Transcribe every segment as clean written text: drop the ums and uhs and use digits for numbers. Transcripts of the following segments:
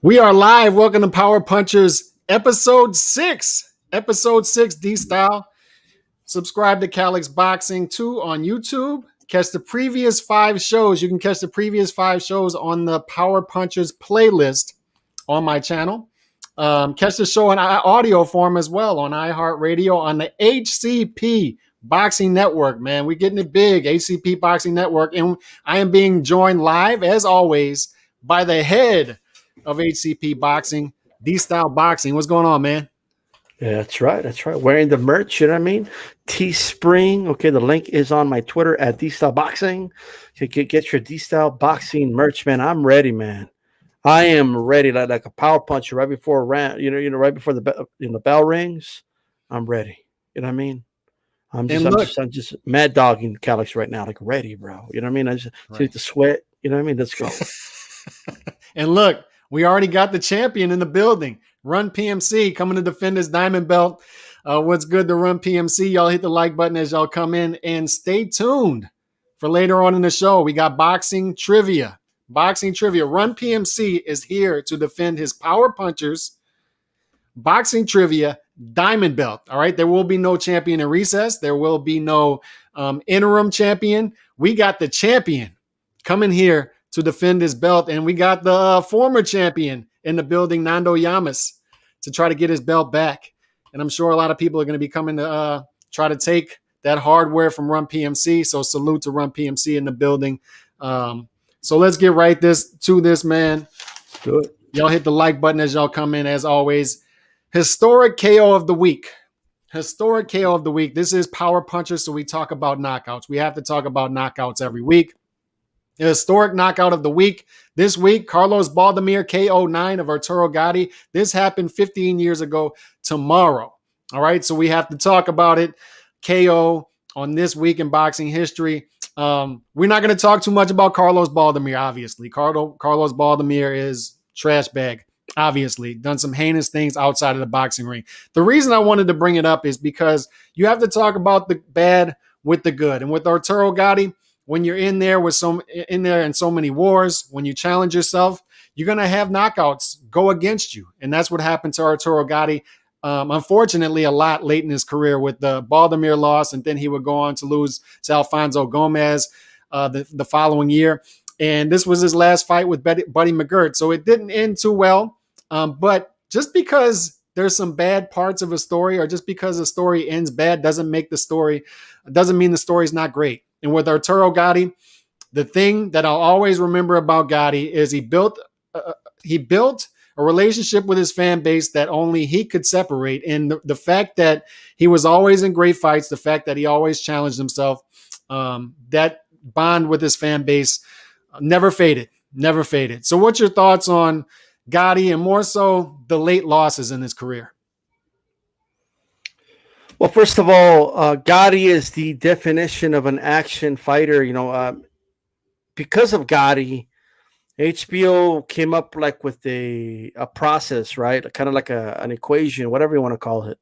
We are live. Welcome to Power Punchers, episode 6. Episode 6, D-Style. Subscribe to Calix Boxing 2 on YouTube. Catch the previous 5 shows. You can catch the previous 5 shows on the Power Punchers playlist on my channel. Catch the show in audio form as well on iHeartRadio on the HCP Boxing Network, man. We're getting it big, HCP Boxing Network. And I am being joined live, as always, by the head of HCP Boxing, D-Style Boxing. What's going on, man? Yeah, that's right. That's right. Wearing the merch, you know what I mean? Teespring. Okay, the link is on my Twitter at D-Style Boxing. You can get your D-Style Boxing merch, man. I'm ready, man. I am ready, like a power puncher right before a round. Right before the bell rings. I'm ready. You know what I mean? I'm just mad dogging Calix right now, like ready, bro. You know what I mean? I just need to sweat. You know what I mean? Let's go. And look, we already got the champion in the building. Run PMC coming to defend his diamond belt. What's good to Run PMC? Y'all hit the like button as y'all come in and stay tuned for later on in the show. We got boxing trivia. Boxing trivia. Run PMC is here to defend his Power Punchers boxing trivia diamond belt. All right. There will be no champion in recess. There will be no interim champion. We got the champion coming here to defend his belt. And we got the former champion in the building, Nando Yamas, to try to get his belt back. And I'm sure a lot of people are going to be coming to try to take that hardware from Run PMC. So salute to Run PMC in the building. So let's get right to this, man. Good. Y'all hit the like button as y'all come in, as always. Historic KO of the week. Historic KO of the week. This is Power Punchers, so we talk about knockouts. We have to talk about knockouts every week. The historic knockout of the week. This week, Carlos Baldomir, KO 9 of Arturo Gatti. This happened 15 years ago tomorrow. All right, so we have to talk about it. KO on this week in boxing history. We're not going to talk too much about Carlos Baldomir, obviously. Carlos Baldomir is trash bag, obviously. Done some heinous things outside of the boxing ring. The reason I wanted to bring it up is because you have to talk about the bad with the good. And with Arturo Gatti, when you're in there in so many wars, when you challenge yourself, you're going to have knockouts go against you. And that's what happened to Arturo Gatti. Unfortunately, a lot late in his career with the Baldomir loss, and then he would go on to lose to Alfonso Gomez the following year. And this was his last fight with Buddy McGirt. So it didn't end too well. But just because there's some bad parts of a story, or just because a story ends bad, doesn't mean the story's not great. And with Arturo Gatti, the thing that I'll always remember about Gatti is he built a relationship with his fan base that only he could separate. And the fact that he was always in great fights, the fact that he always challenged himself, that bond with his fan base never faded. So what's your thoughts on Gatti, and more so the late losses in his career? Well, first of all, Gatti is the definition of an action fighter. Because of Gatti, HBO came up like with a process, right? Kind of like an equation, whatever you want to call it,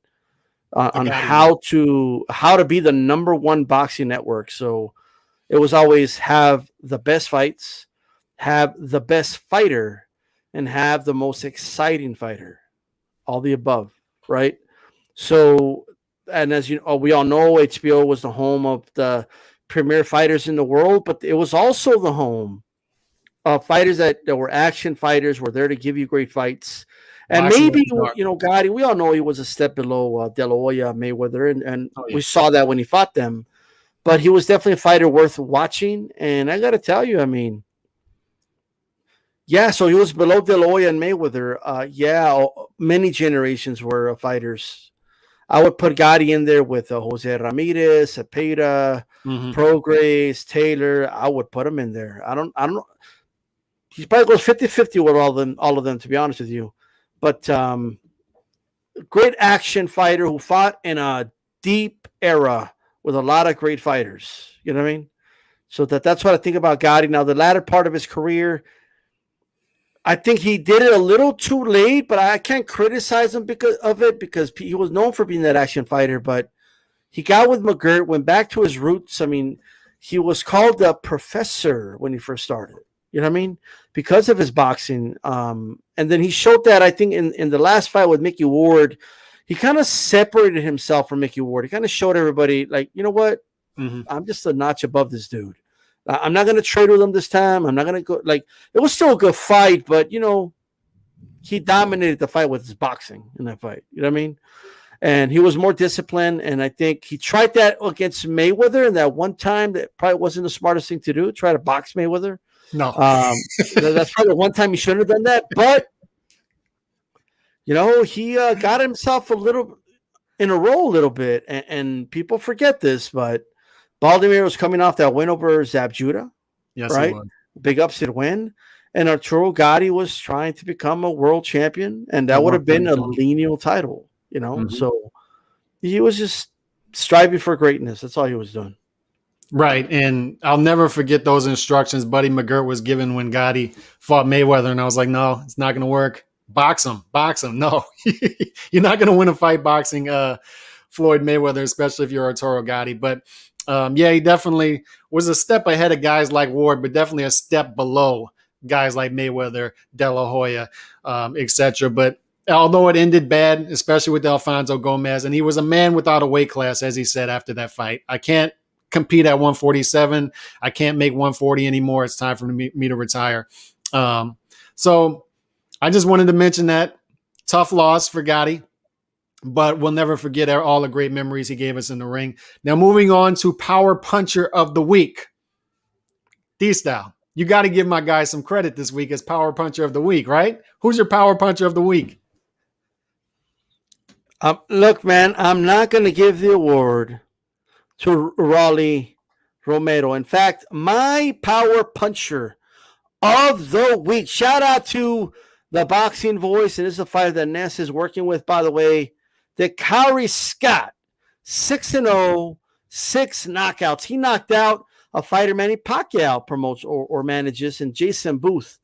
on how to be the number one boxing network. So it was always have the best fights, have the best fighter, and have the most exciting fighter. All the above, right? So, and as we all know, HBO was the home of the premier fighters in the world, but it was also the home of fighters that were action fighters, were there to give you great fights. And maybe, Gatti, we all know he was a step below De La Hoya, Mayweather, and we saw that when he fought them. But he was definitely a fighter worth watching. And I got to tell you, so he was below De La Hoya and Mayweather. Many generations were fighters. I would put Gatti in there with Jose Ramirez, Cepeda, Prograis, Taylor. I would put him in there. I don't. He probably goes 50-50 with all of them, to be honest with you. But great action fighter who fought in a deep era with a lot of great fighters. You know what I mean? So that's what I think about Gatti. Now, the latter part of his career, I think he did it a little too late, but I can't criticize him because he was known for being that action fighter. But he got with McGirt, went back to his roots. He was called the professor when he first started. You know what I mean? Because of his boxing. And then he showed that, I think, in the last fight with Mickey Ward, he kind of separated himself from Mickey Ward. He kind of showed everybody, like, you know what? Mm-hmm. I'm just a notch above this dude. I'm not going to trade with him this time. I'm not going to go. Like, it was still a good fight, but, he dominated the fight with his boxing in that fight. You know what I mean? And he was more disciplined. And I think he tried that against Mayweather. And that one time that probably wasn't the smartest thing to do, try to box Mayweather. No. That's probably the one time he shouldn't have done that. But, he got himself a little in a row a little bit. And people forget this, but Baldomir was coming off that win over Zab Judah. Yes, right? Big upset win. And Arturo Gatti was trying to become a world champion. And that would have been a lineal title, Mm-hmm. So he was just striving for greatness. That's all he was doing. Right. And I'll never forget those instructions Buddy McGirt was given when Gatti fought Mayweather. And I was like, no, it's not going to work. Box him. No, you're not going to win a fight boxing Floyd Mayweather, especially if you're Arturo Gatti. But he definitely was a step ahead of guys like Ward, but definitely a step below guys like Mayweather, De La Hoya, etc. But although it ended bad, especially with Alfonso Gomez, and he was a man without a weight class, as he said after that fight. I can't compete at 147. I can't make 140 anymore. It's time for me to retire. So I just wanted to mention that. Tough loss for Gatti, but we'll never forget all the great memories he gave us in the ring. Now, moving on to Power Puncher of the Week. D-Style, you got to give my guy some credit this week as Power Puncher of the Week, right? Who's your Power Puncher of the Week? Look, man, I'm not going to give the award to Rolly Romero. In fact, my Power Puncher of the Week, shout out to the boxing voice, and this is a fighter that Ness is working with, by the way, Dakari Scott, 6-0, 6 knockouts. He knocked out a fighter Manny Pacquiao promotes or manages, and Jason Booth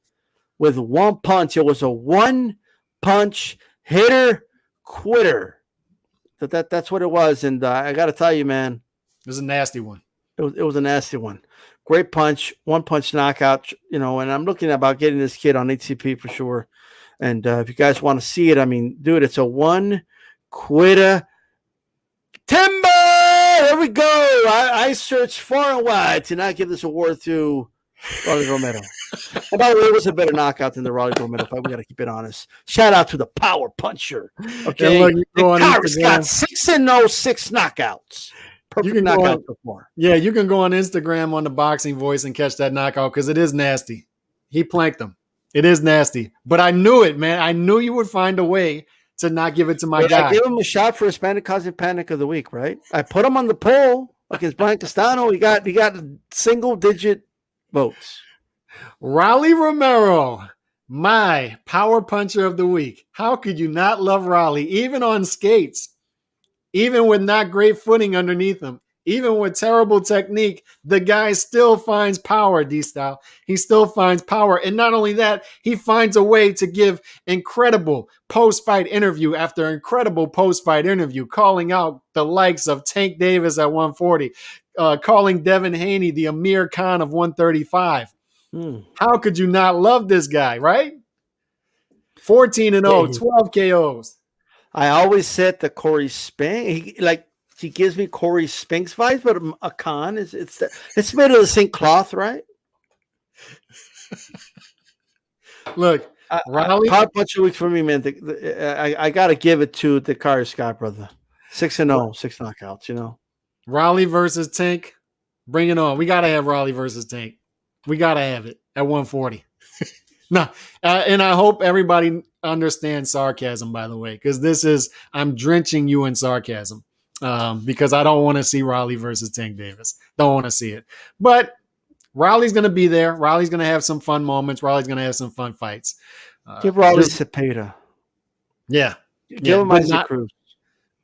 with one punch. It was a one-punch hitter-quitter. That's what it was, and I got to tell you, man. It was a nasty one. It was a nasty one. Great punch, one-punch knockout, and I'm looking about getting this kid on HCP for sure. And if you guys want to see it, I mean, dude, it's a one-quitter. Timber! There we go. I searched far and wide to not give this award to Rolly Romero. And by the way, it was a better knockout than the Rolly Romero fight. We got to keep it honest. Shout out to the Power Puncher. Okay. Look, Harris got 6-0, 6 knockouts. Perfect knockout before. Yeah, you can go on Instagram on the Boxing Voice and catch that knockout because it is nasty. He planked him. It is nasty. But I knew it, man. I knew you would find a way to not give it to my guy. I gave him a shot for Hispanic Causing Panic of the Week, right? I put him on the poll against Brian Castano. He got single-digit votes. Rolly Romero, my Power Puncher of the Week. How could you not love Rolly, even on skates? Even with not great footing underneath him, even with terrible technique, the guy still finds power, D-Style. He still finds power. And not only that, he finds a way to give incredible post-fight interview after incredible post-fight interview, calling out the likes of Tank Davis at 140, calling Devin Haney the Amir Khan of 135. How could you not love this guy, right? 14-0, 12 KOs. I always said that Corey Spink, he gives me Corey Spink's vibes, but a Khan it's made of the same cloth, right? Look, Rolly, Power Puncher Week for me, man. I got to give it to the Dakari Scott brother. 6-0, 6 knockouts. Rolly versus Tank, bring it on. We gotta have Rolly versus Tank. We gotta have it at 140. No, and I hope everybody understands sarcasm, by the way, because I'm drenching you in sarcasm because I don't want to see Rolly versus Tank Davis. Don't want to see it. But Rolly's going to be there. Rolly's going to have some fun moments. Rolly's going to have some fun fights. Give Rolly Cepeda. Yeah. Give him Isaac Cruz.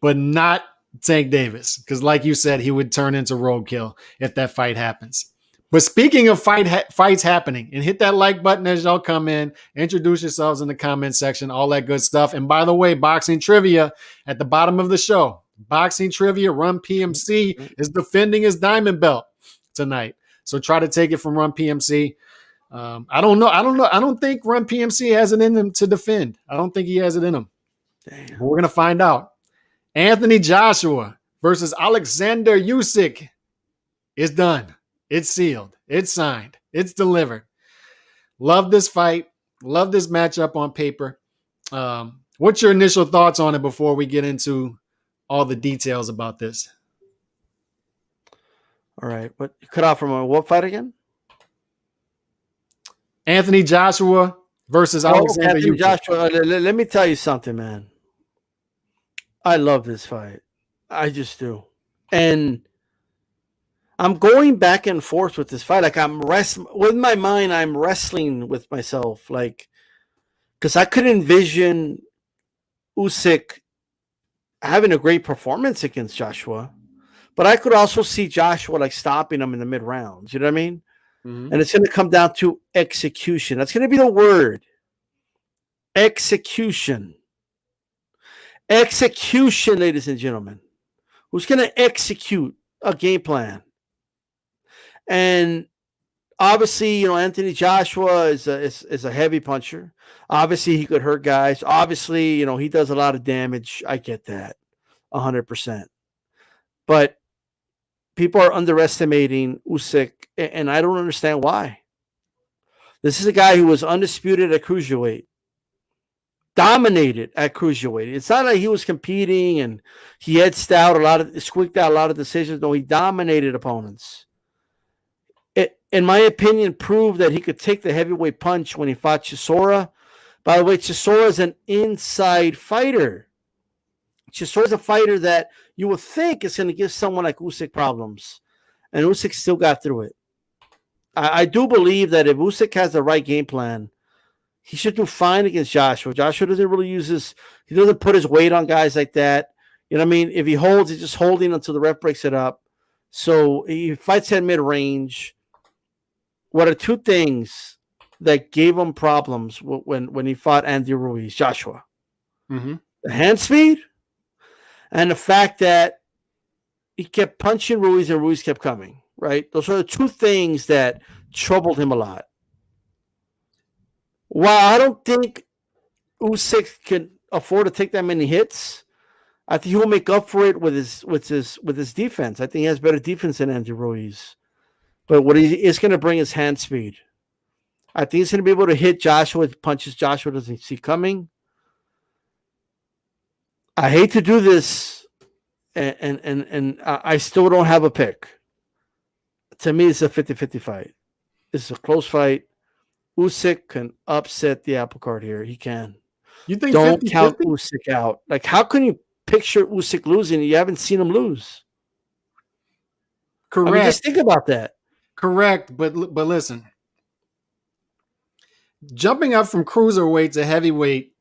But not Tank Davis, because like you said, he would turn into roadkill if that fight happens. But speaking of fights happening, and hit that like button as y'all come in, introduce yourselves in the comment section, all that good stuff. And by the way, boxing trivia at the bottom of the show. Boxing trivia, Run PMC is defending his diamond belt tonight. So try to take it from Run PMC. I don't know. I don't think Run PMC has it in him to defend. I don't think he has it in him. Damn. But we're gonna find out. Anthony Joshua versus Oleksandr Usyk is done. It's sealed. It's signed. It's delivered. Love this fight. Love this matchup on paper. What's your initial thoughts on it before we get into all the details about this? All right. What you cut off from what fight again? Anthony Joshua versus Oleksandr Usyk. Joshua. Let me tell you something, man. I love this fight. I just do. And I'm going back and forth with this fight. Like with my mind, I'm wrestling with myself. Like, because I could envision Usyk having a great performance against Joshua, but I could also see Joshua like stopping him in the mid rounds. You know what I mean? Mm-hmm. And it's going to come down to execution. That's going to be the word. Execution. Execution, ladies and gentlemen. Who's going to execute a game plan? And obviously, Anthony Joshua is a heavy puncher. Obviously, he could hurt guys. Obviously, he does a lot of damage. I get that 100%. But people are underestimating Usyk, and I don't understand why. This is a guy who was undisputed at cruiserweight, dominated at cruiserweight. It's not like he was competing and he squeaked out a lot of decisions. No, he dominated opponents. It, in my opinion, proved that he could take the heavyweight punch when he fought Chisora. By the way, Chisora is an inside fighter. Chisora is a fighter that you would think is going to give someone like Usyk problems. And Usyk still got through it. I do believe that if Usyk has the right game plan, he should do fine against Joshua. Joshua doesn't really he doesn't put his weight on guys like that. You know what I mean? If he holds, he's just holding until the ref breaks it up. So he fights at mid-range. What are two things that gave him problems when he fought Andy Ruiz, Joshua? Mm-hmm. The hand speed and the fact that he kept punching Ruiz and Ruiz kept coming, right? Those are the two things that troubled him a lot. While I don't think Usyk can afford to take that many hits, I think he will make up for it with his defense. I think he has better defense than Andy Ruiz. But what he is going to bring is hand speed. I think he's going to be able to hit Joshua with punches Joshua doesn't see coming. I hate to do this, and I still don't have a pick. To me, it's a 50-50 fight. It's a close fight. Usyk can upset the apple cart here. He can. You think don't 50-50? Count Usyk out. Like, how can you picture Usyk losing? You haven't seen him lose. Correct. I mean, just think about that. Correct, but listen. Jumping up from cruiserweight to heavyweight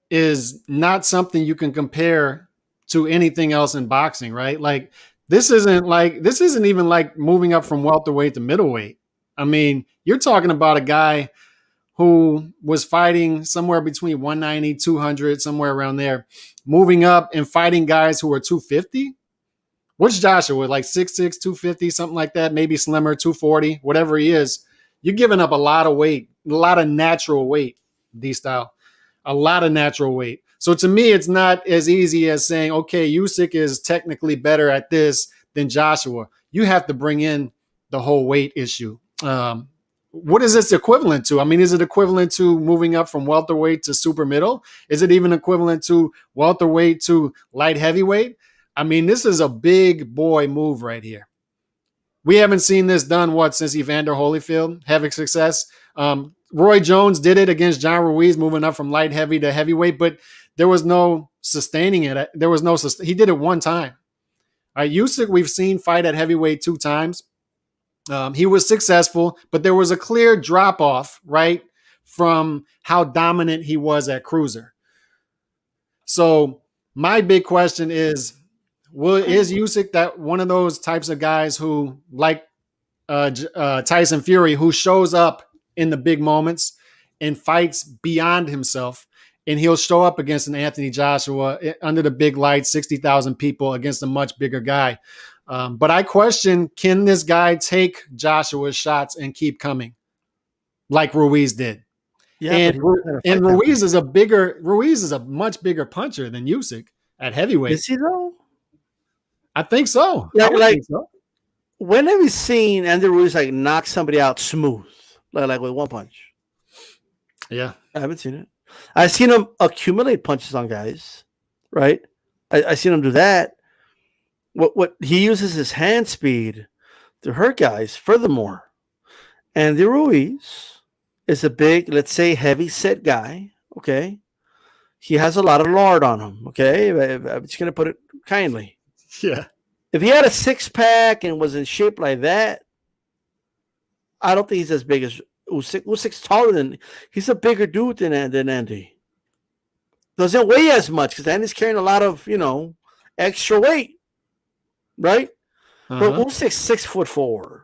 is not something you can compare to anything else in boxing, right? Like this isn't even like moving up from welterweight to middleweight. I mean, you're talking about a guy who was fighting somewhere between 190, 200, somewhere around there, moving up and fighting guys who are 250. What's Joshua, like 6'6", 250, something like that, maybe slimmer, 240, whatever he is. You're giving up a lot of weight, a lot of natural weight, D-style, a lot of natural weight. So to me, it's not as easy as saying, okay, Usyk is technically better at this than Joshua. You have to bring in the whole weight issue. What is this equivalent to? I mean, is it equivalent to moving up from welterweight to super middle? Is it even equivalent to welterweight to light heavyweight? I mean, this is a big boy move right here. We haven't seen this done, since Evander Holyfield having success. Roy Jones did it against John Ruiz, moving up from light heavy to heavyweight, but there was no sustaining it. He did it one time. All right, Usyk, we've seen fight at heavyweight 2 times. He was successful, but there was a clear drop-off, right, from how dominant he was at cruiser. So my big question is Usyk that one of those types of guys who, like Tyson Fury, who shows up in the big moments and fights beyond himself, and he'll show up against an Anthony Joshua under the big lights, 60,000 people against a much bigger guy. But I question, can this guy take Joshua's shots and keep coming? like Ruiz did. Yeah, And but he wasn't gonna and fight that way. Ruiz is a much bigger puncher than Usyk at heavyweight. Is he though? I think so. I Like, would like think so. when have you seen Andy Ruiz like knock somebody out smooth, like with one punch? Yeah. I haven't seen it. I've seen him accumulate punches on guys, right? I seen him do that. What he uses his hand speed to hurt guys. Furthermore, Andy Ruiz is a big, let's say, heavy set guy. Okay, he has a lot of lard on him. Okay, I'm just gonna put it kindly. Yeah. If he had a six pack and was in shape like that, I don't think he's as big as Usyk. Usyk's taller than, he's a bigger dude than Andy. Doesn't weigh as much because Andy's carrying a lot of, extra weight, right? But Usyk's 6'4".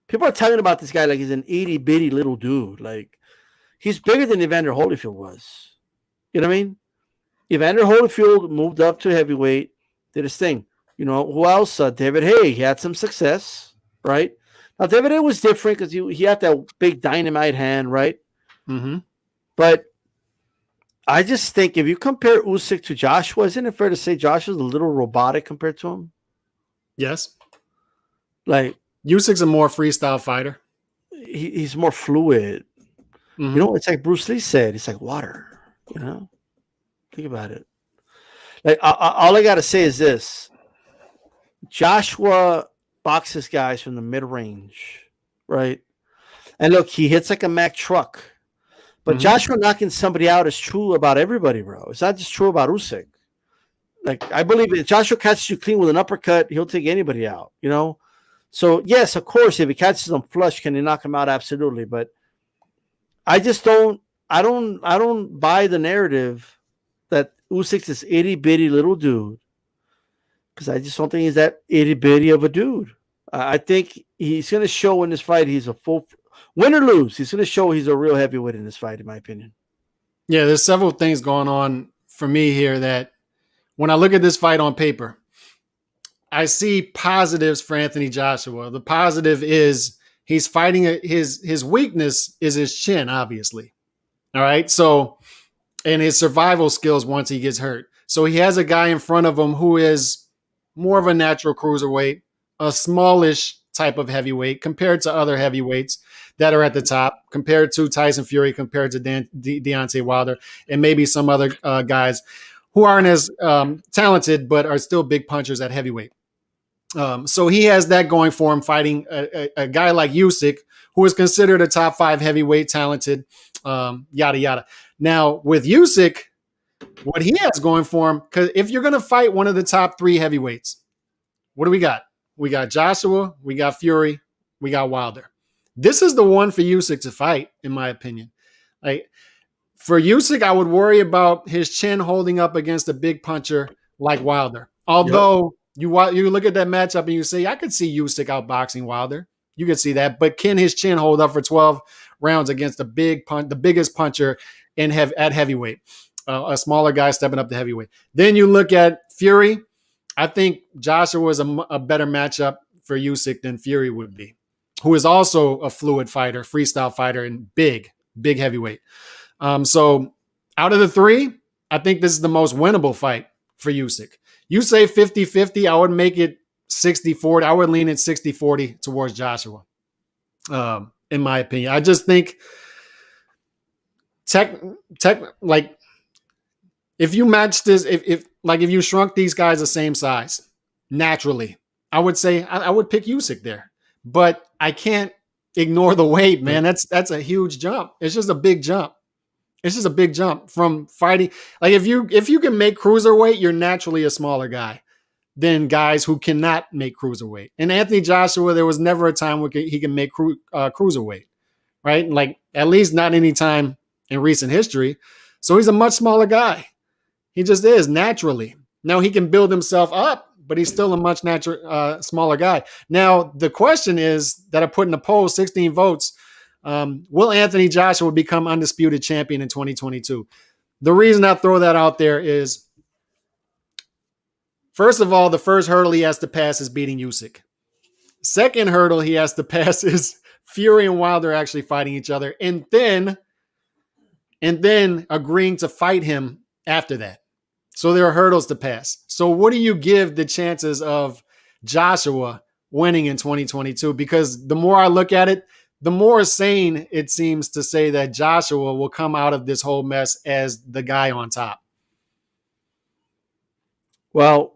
People are talking about this guy like he's an itty bitty little dude. Like he's bigger than Evander Holyfield was. You know what I mean? Evander Holyfield moved up to heavyweight, did his thing. Who else? David Haye. He had some success, right? Now, David Haye was different because he had that big dynamite hand, right? Mm-hmm. But I just think if you compare Usyk to Joshua, isn't it fair to say Joshua's a little robotic compared to him? Yes. Like Usyk's a more freestyle fighter. He's more fluid. Mm-hmm. It's like Bruce Lee said. It's like water. Think about it. Like all I got to say is this. Joshua boxes guys from the mid-range, right? And look, he hits like a Mack truck. But Joshua knocking somebody out is true about everybody, bro. It's not just true about Usyk. Like, I believe if Joshua catches you clean with an uppercut, he'll take anybody out, So, yes, of course, if he catches them flush, can he knock him out? Absolutely. But I just don't buy the narrative that Usyk's this itty-bitty little dude. Because I just don't think he's that itty-bitty of a dude. I think he's going to show in this fight he's a full win or lose. He's going to show he's a real heavyweight in this fight, in my opinion. Yeah, there's several things going on for me here that when I look at this fight on paper, I see positives for Anthony Joshua. The positive is he's fighting his weakness is his chin, obviously. All right. So, and his survival skills once he gets hurt. So he has a guy in front of him who is more of a natural cruiserweight, a smallish type of heavyweight compared to other heavyweights that are at the top, compared to Tyson Fury, compared to Deontay Wilder, and maybe some other guys who aren't as talented but are still big punchers at heavyweight. So he has that going for him, fighting a guy like Usyk, who is considered a top 5 heavyweight, talented, yada, yada. Now, with Usyk, what he has going for him, because if you're going to fight one of the top 3 heavyweights, what do we got? We got Joshua, we got Fury, we got Wilder. This is the one for Usyk to fight, in my opinion. Like, for Usyk, I would worry about his chin holding up against a big puncher like Wilder. Although you look at that matchup and you say, I could see Usyk outboxing Wilder. You could see that. But can his chin hold up for 12 rounds against the biggest puncher at heavyweight? A smaller guy stepping up to heavyweight. Then you look at Fury. I think Joshua was a better matchup for Usyk than Fury would be, who is also a fluid fighter, freestyle fighter, and big heavyweight. So out of the 3, I think this is the most winnable fight for Usyk. You say 50-50, I would make it 60-40. I would lean it 60-40 towards Joshua, in my opinion. I just think like if you match this, if you shrunk these guys the same size naturally, I would say I would pick Usyk there. But I can't ignore the weight, man. That's a huge jump. It's just a big jump. It's just a big jump from fighting. Like if you can make cruiserweight, you're naturally a smaller guy than guys who cannot make cruiserweight. And Anthony Joshua, there was never a time where he can make cruiserweight, right? Like at least not any time in recent history. So he's a much smaller guy. He just is naturally. Now he can build himself up, but he's still a much smaller guy. Now the question is that I put in the poll, 16 votes. Will Anthony Joshua become undisputed champion in 2022? The reason I throw that out there is, first of all, the first hurdle he has to pass is beating Usyk. Second hurdle he has to pass is Fury and Wilder actually fighting each other, and then agreeing to fight him after that. So there are hurdles to pass. So what do you give the chances of Joshua winning in 2022? Because the more I look at it, the more sane it seems to say that Joshua will come out of this whole mess as the guy on top. Well,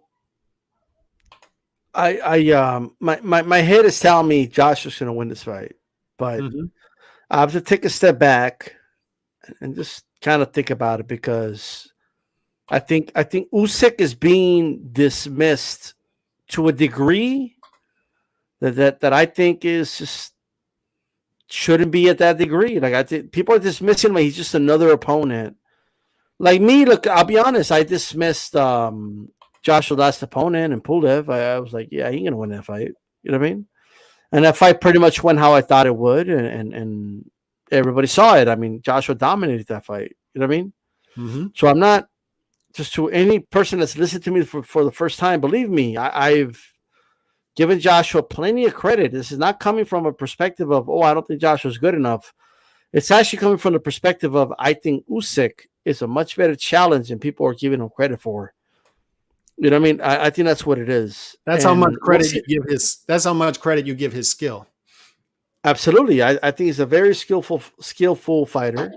my head is telling me Joshua's going to win this fight, but I have to take a step back and just kind of think about it, because I think Usyk is being dismissed to a degree that I think is just shouldn't be at that degree. Like, I think people are dismissing him like he's just another opponent. Like me, look, I'll be honest, I dismissed Joshua's last opponent and Pulev. I was like, yeah, he ain't gonna win that fight. You know what I mean? And that fight pretty much went how I thought it would, and everybody saw it. I mean, Joshua dominated that fight. You know what I mean? Mm-hmm. So I'm not, just to any person that's listened to me for the first time, believe me, I've given Joshua plenty of credit. This is not coming from a perspective of, oh, I don't think Joshua's good enough. It's actually coming from the perspective of, I think Usyk is a much better challenge than people are giving him credit for. You know what I mean? I think that's what it is. That's how much credit you give his. That's how much credit you give his skill. Absolutely, I think he's a very skillful fighter,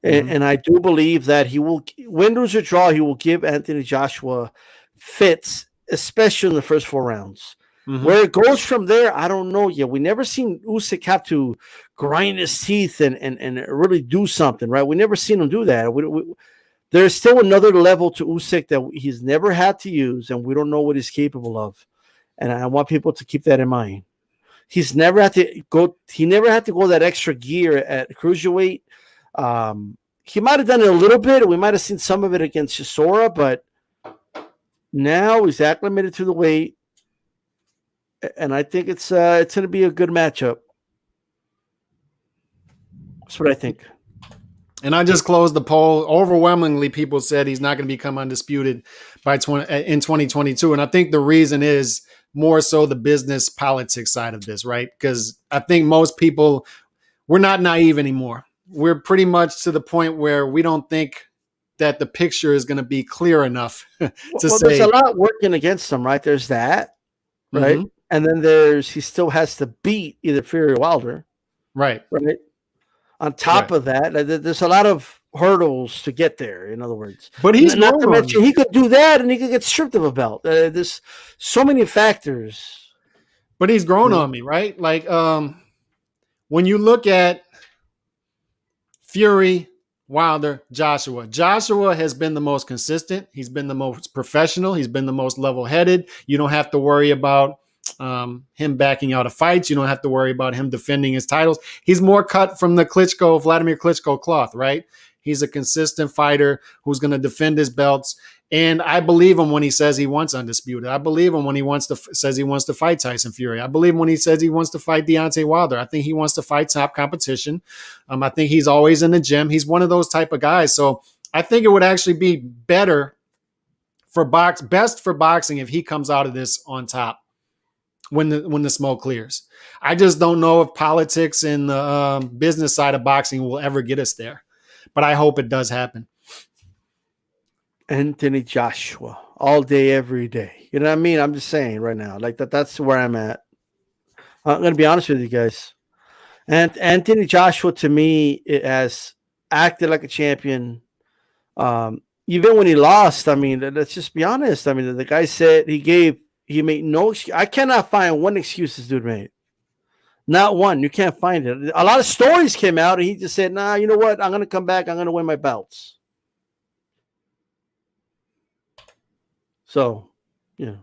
and I do believe that he will win, lose, or draw. He will give Anthony Joshua fits, especially in the first 4 rounds. Where it goes from there, I don't know yet. We never seen Usyk have to grind his teeth and really do something, right? We never seen him do that. There's still another level to Usyk that he's never had to use, and we don't know what he's capable of. And I want people to keep that in mind. He's never had to go. He never had to go that extra gear at cruiserweight. He might have done it a little bit. We might have seen some of it against Chisora, but now he's acclimated to the weight, and I think it's going to be a good matchup. That's what I think. And I just closed the poll. Overwhelmingly, people said he's not going to become undisputed in 2022. And I think the reason is more so the business politics side of this, right? Because I think most people, we're not naive anymore. We're pretty much to the point where we don't think that the picture is going to be clear enough to say. There's a lot working against him, right? There's that, right? And then he still has to beat either Fury or Wilder. Right. On top of that, there's a lot of hurdles to get there, in other words. But he's not to mention he could do that and he could get stripped of a belt. There's so many factors. But he's grown on me, right? Like when you look at Fury, Wilder, Joshua has been the most consistent. He's been the most professional. He's been the most level-headed. You don't have to worry about him backing out of fights. You don't have to worry about him defending his titles. He's more cut from the Vladimir Klitschko cloth, right? He's a consistent fighter who's going to defend his belts. And I believe him when he says he wants undisputed. I believe him when he says he wants to fight Tyson Fury. I believe him when he says he wants to fight Deontay Wilder. I think he wants to fight top competition. I think he's always in the gym. He's one of those type of guys. So I think it would actually be best for boxing if he comes out of this on top when the smoke clears. I just don't know if politics and the business side of boxing will ever get us there, but I hope it does happen. Anthony Joshua all day, every day. You know what I mean? I'm just saying right now, like that's where I'm at. I'm going to be honest with you guys. And Anthony Joshua, to me, it has acted like a champion. Even when he lost, I mean, let's just be honest. I mean, the guy said he made no excuse. I cannot find one excuse this dude made. Not one. You can't find it. A lot of stories came out, and he just said, nah, you know what? I'm going to come back. I'm going to win my belts. So, yeah.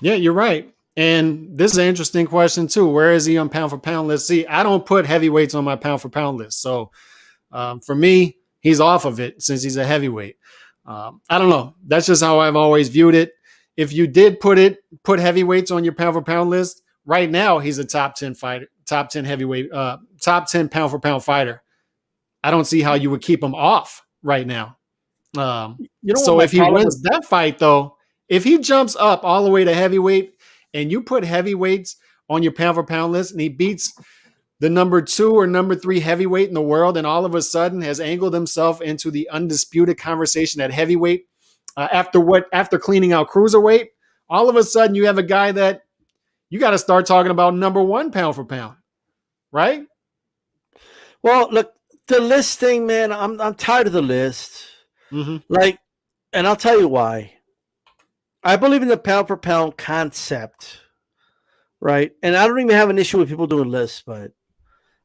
Yeah, you're right. And this is an interesting question, too. Where is he on pound for pound list? See, I don't put heavyweights on my pound for pound list. So, for me, he's off of it since he's a heavyweight. I don't know. That's just how I've always viewed it. If you did put heavyweights on your pound for pound list, right now he's a top 10 fighter, top 10 heavyweight, top 10 pound for pound fighter. I don't see how you would keep him off right now. So if he wins that fight, though, if he jumps up all the way to heavyweight and you put heavyweights on your pound for pound list and he beats the number 2 or number 3 heavyweight in the world, and all of a sudden has angled himself into the undisputed conversation at heavyweight after cleaning out cruiserweight. All of a sudden, you have a guy that you got to start talking about number 1 pound for pound, right? Well, look, the list thing, man. I'm tired of the list. Like, and I'll tell you why. I believe in the pound for pound concept, right? And I don't even have an issue with people doing lists, but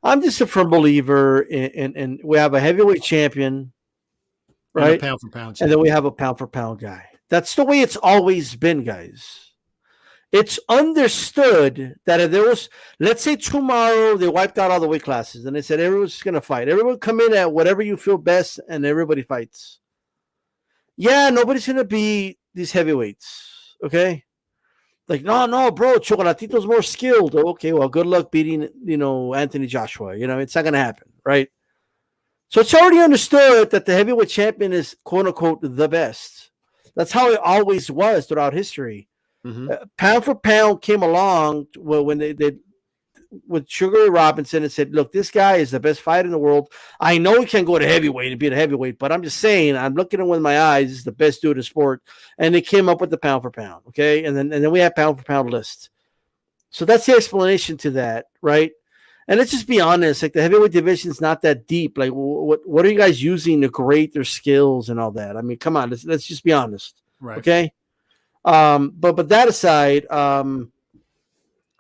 I'm just a firm believer in we have a heavyweight champion, right? And a pound for pound champion. And then we have a pound for pound guy. That's the way it's always been, guys. It's understood that if there was, let's say tomorrow they wiped out all the weight classes and they said everyone's going to fight. Everyone come in at whatever you feel best and everybody fights. Yeah, nobody's going to be these heavyweights, okay? Like, no, bro, Chocolatito's more skilled. Okay, well, good luck beating, Anthony Joshua. It's not going to happen, right? So it's already understood that the heavyweight champion is, quote unquote, the best. That's how it always was throughout history. Pound for pound came along when they with Sugar Ray Robinson and said, look, this guy is the best fighter in the world. I know he can go to heavyweight and be a heavyweight, but I'm just saying, I'm looking at him with my eyes. He's the best dude in sport. And they came up with the pound for pound. Okay. And then we have pound for pound list. So that's the explanation to that. Right. And let's just be honest. Like, the heavyweight division is not that deep. Like, what are you guys using to grade their skills and all that? I mean, come on, let's just be honest. Right. Okay. But that aside,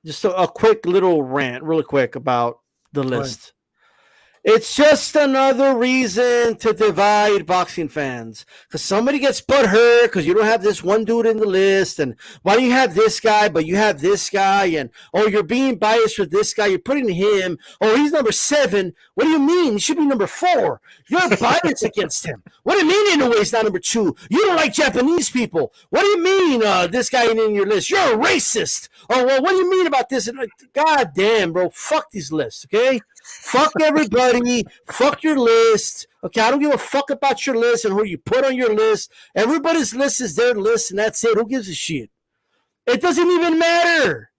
just a quick little rant, really quick, about the list. It's just another reason to divide boxing fans. Because somebody gets butthurt because you don't have this one dude in the list. And why do you have this guy, but you have this guy? And, oh, you're being biased for this guy. You're putting him. Oh, he's number 7. What do you mean? He should be number 4. You're biased against him. What do you mean, in a way, he's not number 2? You don't like Japanese people. What do you mean this guy ain't in your list? You're a racist. Oh, well, what do you mean about this? And, God damn, bro. Fuck these lists, okay? Fuck everybody. Fuck your list. Okay, I don't give a fuck about your list and who you put on your list. Everybody's list is their list, and that's it. Who gives a shit? It doesn't even matter.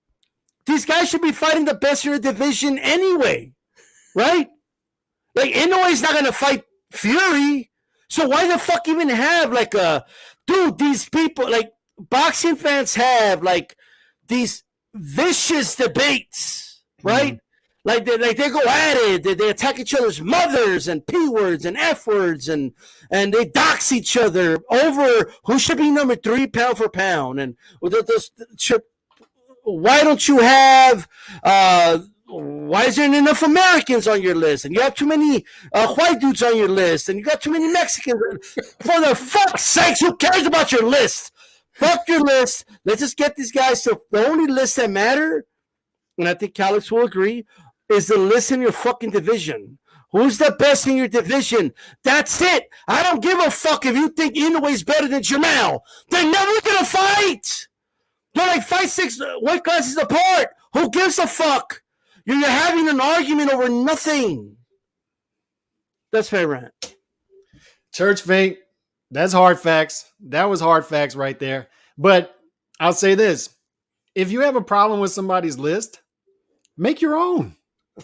These guys should be fighting the best in the division anyway, right? Like, Inoue's not going to fight Fury, so why the fuck even have, like, dude, these people, like, boxing fans have, like, these vicious debates, right? Like they go at it. They attack each other's mothers and P words and F words and they dox each other over who should be number 3 pound for pound. And why don't you have? Why is there enough Americans on your list? And you have too many white dudes on your list, and you got too many Mexicans. For the fuck's sakes, who cares about your list? Fuck your list. Let's just get these guys to the only list that matter. And I think Calix will agree. Is the list in your fucking division. Who's the best in your division? That's it. I don't give a fuck if you think Inoue's better than Jermell. They're never going to fight. They're like 5-6 weight classes apart. Who gives a fuck? You're having an argument over nothing. That's my rant. Church Fink, that's hard facts. That was hard facts right there. But I'll say this. If you have a problem with somebody's list, make your own.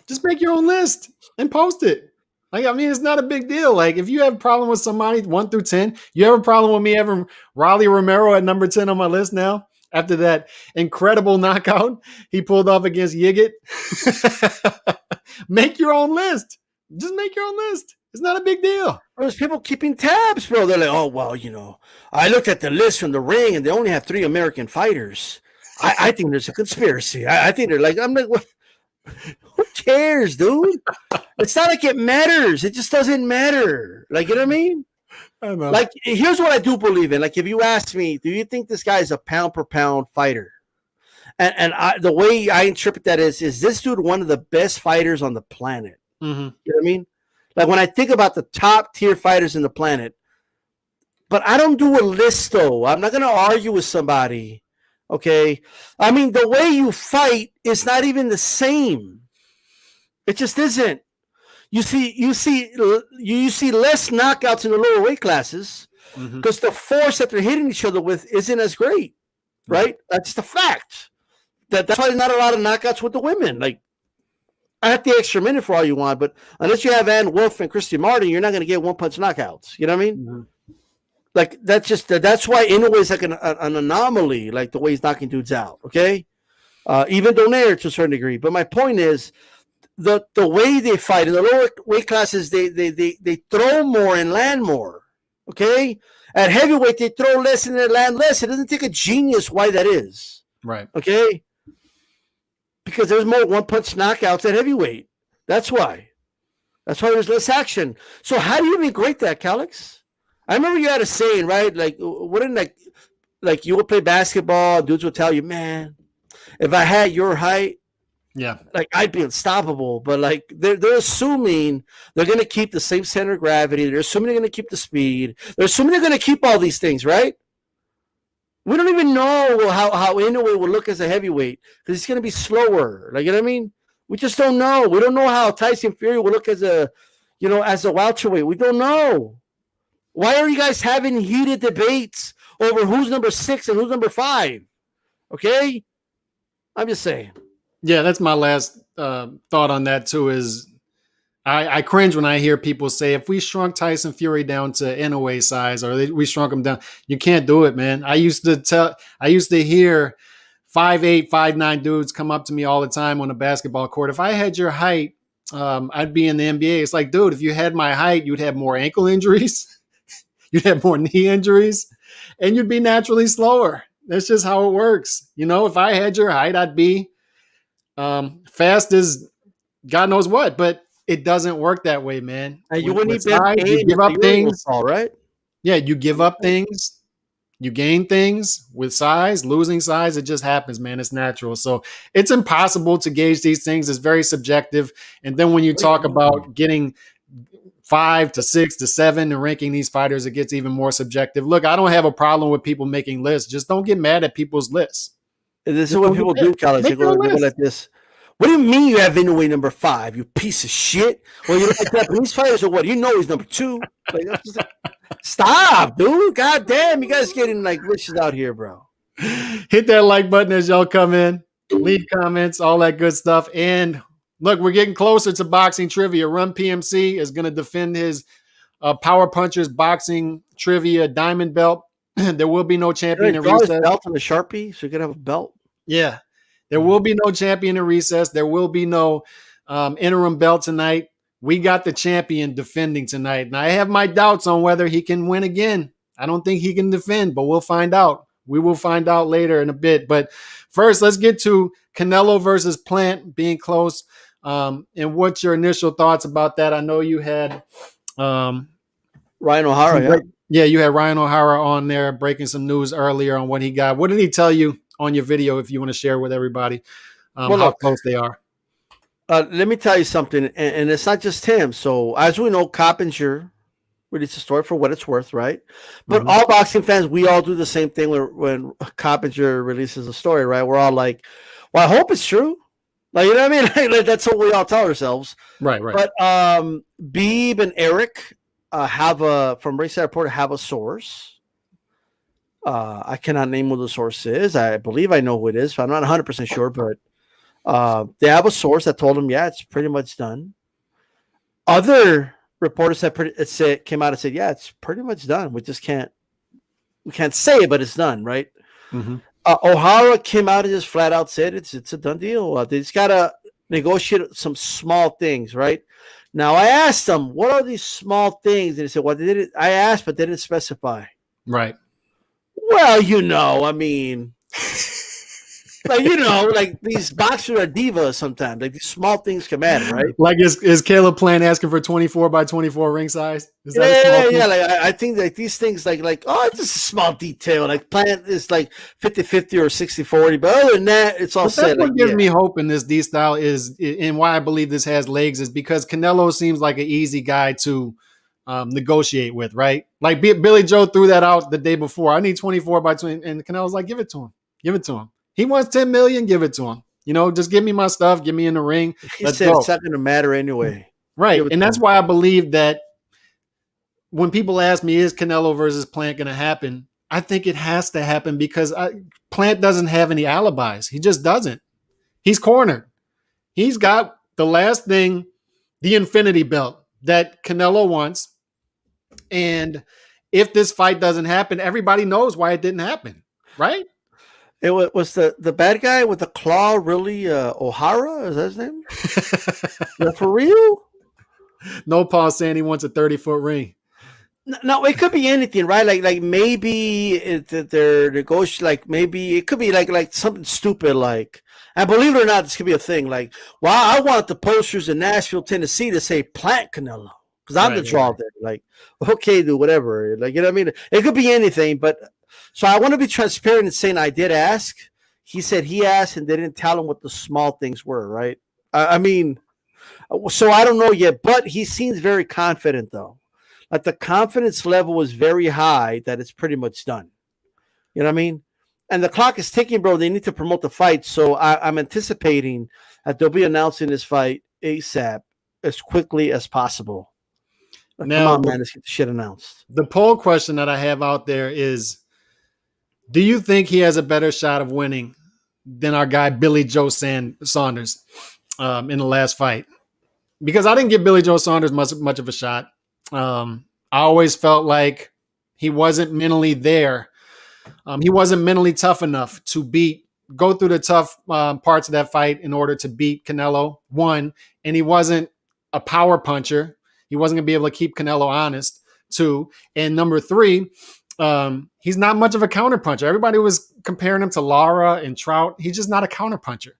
Just make your own list and post it. Like, I mean, it's not a big deal. Like, if you have a problem with somebody 1 through 10, you have a problem with me having Raleigh Romero at number 10 on my list now after that incredible knockout he pulled off against Yigit. Make your own list. Just make your own list. It's not a big deal. There's people keeping tabs, bro. They're like, oh, well, I looked at the list from the ring and they only have 3 American fighters. I think there's a conspiracy. I think they're like, I'm like, what? Who cares, dude? It's not like it matters. It just doesn't matter. Like, you know what I mean? I know. Like, here's what I do believe in. Like, if you ask me, do you think this guy is a pound per pound fighter? And the way I interpret that is this dude one of the best fighters on the planet? You know what I mean? Like, when I think about the top tier fighters in the planet, but I don't do a list, though. I'm not going to argue with somebody. Okay, I mean, the way you fight is not even the same. It just isn't. You see less knockouts in the lower weight classes because the force that they're hitting each other with isn't as great, right? That's the fact. That's why there's not a lot of knockouts with the women. Like, I have the extra minute for all you want, but unless you have Ann Wolf and Christy Martin, you're not going to get one punch knockouts. You know what I mean? Mm-hmm. Like that's why Inoue is like an anomaly, like the way he's knocking dudes out. Okay, even Donaire to a certain degree. But my point is the way they fight in the lower weight classes, they throw more and land more. Okay, at heavyweight they throw less and they land less. It doesn't take a genius why that is. Right. Okay. Because there's more one punch knockouts at heavyweight. That's why. That's why there's less action. So how do you even grade that, Calix? I remember you had a saying, right? Like, wouldn't like you would play basketball, dudes would tell you, man, if I had your height, yeah, like I'd be unstoppable. But like they're assuming they're gonna keep the same center of gravity. They're assuming they're gonna keep the speed. They're assuming they're gonna keep all these things, right? We don't even know how Inoue will look as a heavyweight because he's going to be slower. Like, you know what I mean? We just don't know. We don't know how Tyson Fury will look as a welterweight. We don't know. Why are you guys having heated debates over who's number 6 and who's number 5? Okay? I'm just saying. Yeah, that's my last thought on that too is I cringe when I hear people say, if we shrunk Tyson Fury down to Inoue size or we shrunk him down, you can't do it, man. I used to hear 5'8", 5'9" dudes come up to me all the time on a basketball court. If I had your height, I'd be in the NBA. It's like, dude, if you had my height, you'd have more ankle injuries. You'd have more knee injuries and you'd be naturally slower. That's just how it works. You know, if I had your height, I'd be fast as God knows what, but it doesn't work that way, man. And you wouldn't you give up things. All right. Yeah, you give up things. You gain things with size, losing size. It just happens, man. It's natural. So it's impossible to gauge these things. It's very subjective. And then when you talk about getting 5 to 6 to 7 and ranking these fighters, it gets even more subjective. Look, I don't have a problem with people making lists. Just don't get mad at people's lists. This is what people do, Callis. They go like this. What do you mean you have Inoue number 5? You piece of shit. Well, you like Japanese fighters or what? You know he's number 2. Like, stop, dude. God damn, you guys getting like vicious out here, bro. Hit that like button as y'all come in. Leave comments, all that good stuff. And look, we're getting closer to boxing trivia. Run PMC is going to defend his Power Punchers boxing trivia diamond belt. There will be no champion in recess. Belt on the Sharpie, so you can have a belt. Yeah. There will be no champion in recess. There will be no interim belt tonight. We got the champion defending tonight. And I have my doubts on whether he can win again. I don't think he can defend, but we'll find out. We will find out later in a bit. But first, let's get to Canelo versus Plant being close. And what's your initial thoughts about that? I know you had Ryan O'Hara. Yeah, you had Ryan O'Hara on there breaking some news earlier on what he got. What did he tell you on your video, if you want to share with everybody how close they are? Let me tell you something, and it's not just him. So as we know, Coppinger released a story for what it's worth, right? But all boxing fans, we all do the same thing when Coppinger releases a story, right? We're all like, well, I hope it's true. Like, you know what I mean? Like, that's what we all tell ourselves. Right. But Beeb and Eric from Ringside Report have a source. I cannot name what the source is. I believe I know who it is, but I'm not 100% sure. But they have a source that told them, yeah, it's pretty much done. Other reporters came out and said, yeah, it's pretty much done. We can't say it, but it's done, right? Mm-hmm. O'Hara came out and just flat out said it's a done deal. They just gotta negotiate some small things, right? Now I asked them, what are these small things? And they said, well, I asked, but they didn't specify. Right. Well, I mean, like these boxers are divas sometimes. Like these small things can matter, right? Like is Caleb Plant asking for 24 by 24 ring size? Is that yeah. Like I think like these things like it's just a small detail. Like Plant is like 50-50 or 60-40, but other than that, it's all set. What gives me hope in this D style is, and why I believe this has legs, is because Canelo seems like an easy guy to negotiate with, right? Like Billy Joe threw that out the day before. I need 24 by 20, and Canelo's like, give it to him. He wants 10 million, give it to him. Just give me my stuff, get me in the ring. He said it's not going to matter anyway. Right. And that's why I believe that when people ask me, is Canelo versus Plant going to happen? I think it has to happen because Plant doesn't have any alibis. He just doesn't. He's cornered. He's got the last thing, the Infinity Belt that Canelo wants. And if this fight doesn't happen, everybody knows why it didn't happen, right? It was the bad guy with the claw really O'Hara? Is that his name? Is that for real? No, Paul saying he wants a 30-foot ring. No, it could be anything, right? Like maybe they're negotiating. Like maybe it could be like something stupid. Like, and believe it or not, this could be a thing. Like, well, I want the posters in Nashville, Tennessee, to say "Plant Canelo" because I'm the draw there. Like, okay, dude, whatever. Like, you know what I mean? It could be anything, but so I want to be transparent in saying I did ask. He said he asked, and they didn't tell him what the small things were. Right? I mean, so I don't know yet, but he seems very confident though. Like the confidence level is very high that it's pretty much done. You know what I mean? And the clock is ticking, bro. They need to promote the fight. So I'm anticipating that they'll be announcing this fight ASAP as quickly as possible. Like, now, come on, man. Let's get the shit announced. The poll question that I have out there is, do you think he has a better shot of winning than our guy Billy Joe Saunders in the last fight? Because I didn't give Billy Joe Saunders much of a shot. I always felt like he wasn't mentally there. He wasn't mentally tough enough to go through the tough parts of that fight in order to beat Canelo, one. And he wasn't a power puncher. He wasn't going to be able to keep Canelo honest, two. And number three, he's not much of a counter puncher. Everybody was comparing him to Lara and Trout. He's just not a counter puncher.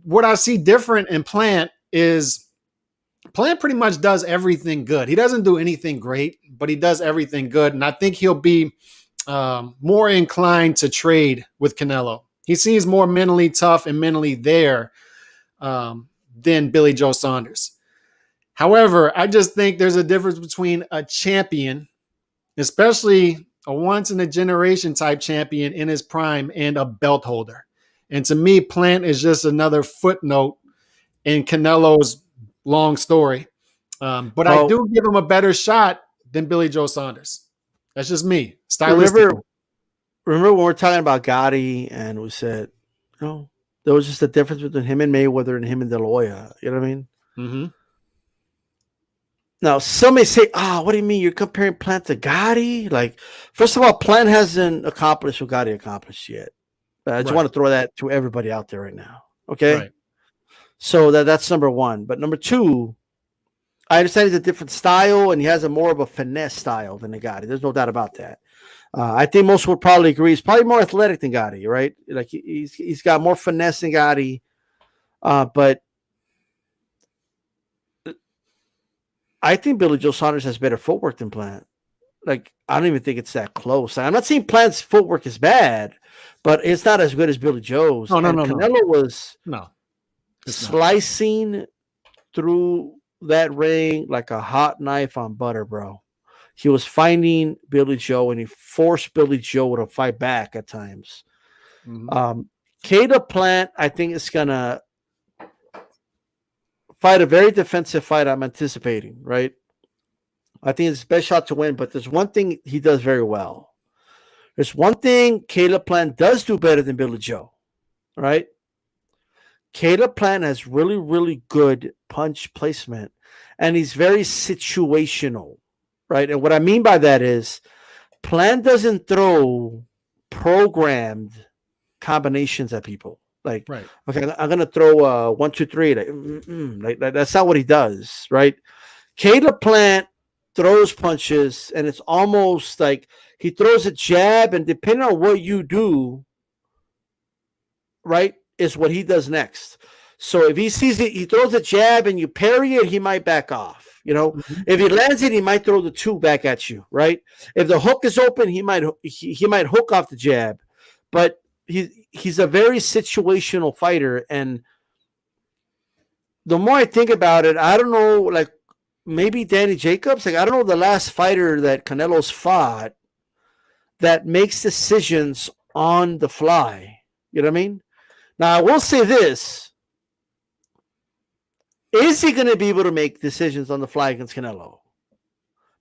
What I see different in Plant is Plant pretty much does everything good. He doesn't do anything great, but he does everything good. And I think he'll be more inclined to trade with Canelo. He seems more mentally tough and mentally there than Billy Joe Saunders. However, I just think there's a difference between a champion, especially a once-in-a-generation type champion in his prime, and a belt holder. And to me, Plant is just another footnote in Canelo's long story. But I do give him a better shot than Billy Joe Saunders. That's just me. Remember when we're talking about Gatti and we said, there was just a difference between him and Mayweather and him and De La Hoya. You know what I mean? Mm-hmm. Now, some may say, what do you mean? You're comparing Plant to Gatti? Like, first of all, Plant hasn't accomplished what Gatti accomplished yet. I just want to throw that to everybody out there right now. Okay? Right. So that's number one. But number two, I understand he's a different style and he has a more of a finesse style than the Gatti. There's no doubt about that. I think most would probably agree. He's probably more athletic than Gatti, right? Like he's got more finesse than Gatti. But I think Billy Joe Saunders has better footwork than Plant. Like, I don't even think it's that close. I'm not saying Plant's footwork is bad, but it's not as good as Billy Joe's. No. Canelo was slicing through that ring like a hot knife on butter, bro. He was finding Billy Joe, and he forced Billy Joe to fight back at times. Mm-hmm. Caleb Plant, I think, is going to fight a very defensive fight I'm anticipating, right? I think it's his best shot to win, but there's one thing he does very well. There's one thing Caleb Plant does do better than Billy Joe, right? Caleb Plant has really, really good punch placement, and he's very situational, right? And what I mean by that is Plant doesn't throw programmed combinations at people. Like, right. Okay, I'm going to throw 1, 2, 3. Like, that's not what he does, right? Caleb Plant throws punches, and it's almost like he throws a jab, and depending on what you do, right, is what he does next. So if he sees it, he throws a jab, and you parry it, he might back off. You know, if he lands it, he might throw the 2 back at you, right? If the hook is open, he might hook off the jab, but he's a very situational fighter. And the more I think about it, I don't know, like maybe Danny Jacobs, like I don't know the last fighter that Canelo's fought that makes decisions on the fly. You know what I mean? Now, I will say this. Is he going to be able to make decisions on the fly against Canelo?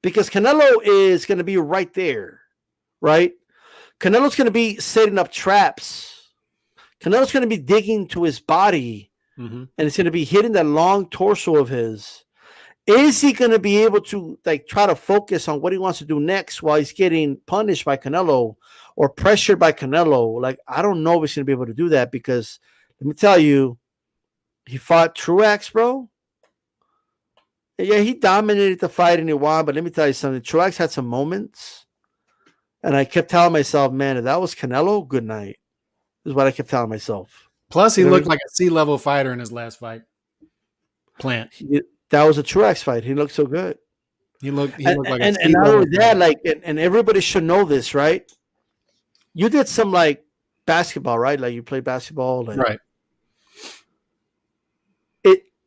Because Canelo is going to be right there, right? Canelo's going to be setting up traps. Canelo's going to be digging to his body Mm-hmm. and it's going to be hitting that long torso of his. Is he going to be able to like try to focus on what he wants to do next while he's getting punished by Canelo or pressured by Canelo? Like, I don't know if he's going to be able to do that because let me tell you, he fought Truax, bro. Yeah, he dominated the fight and he won, but let me tell you something. Truax had some moments, and I kept telling myself, man, if that was Canelo, good night. Is what I kept telling myself. Plus, he looked like a C-level fighter in his last fight. Plant. That was a Truax fight. He looked so good. He looked like a and not only that, like, and everybody should know this, right? You did some like basketball, right? Like you played basketball, like, right?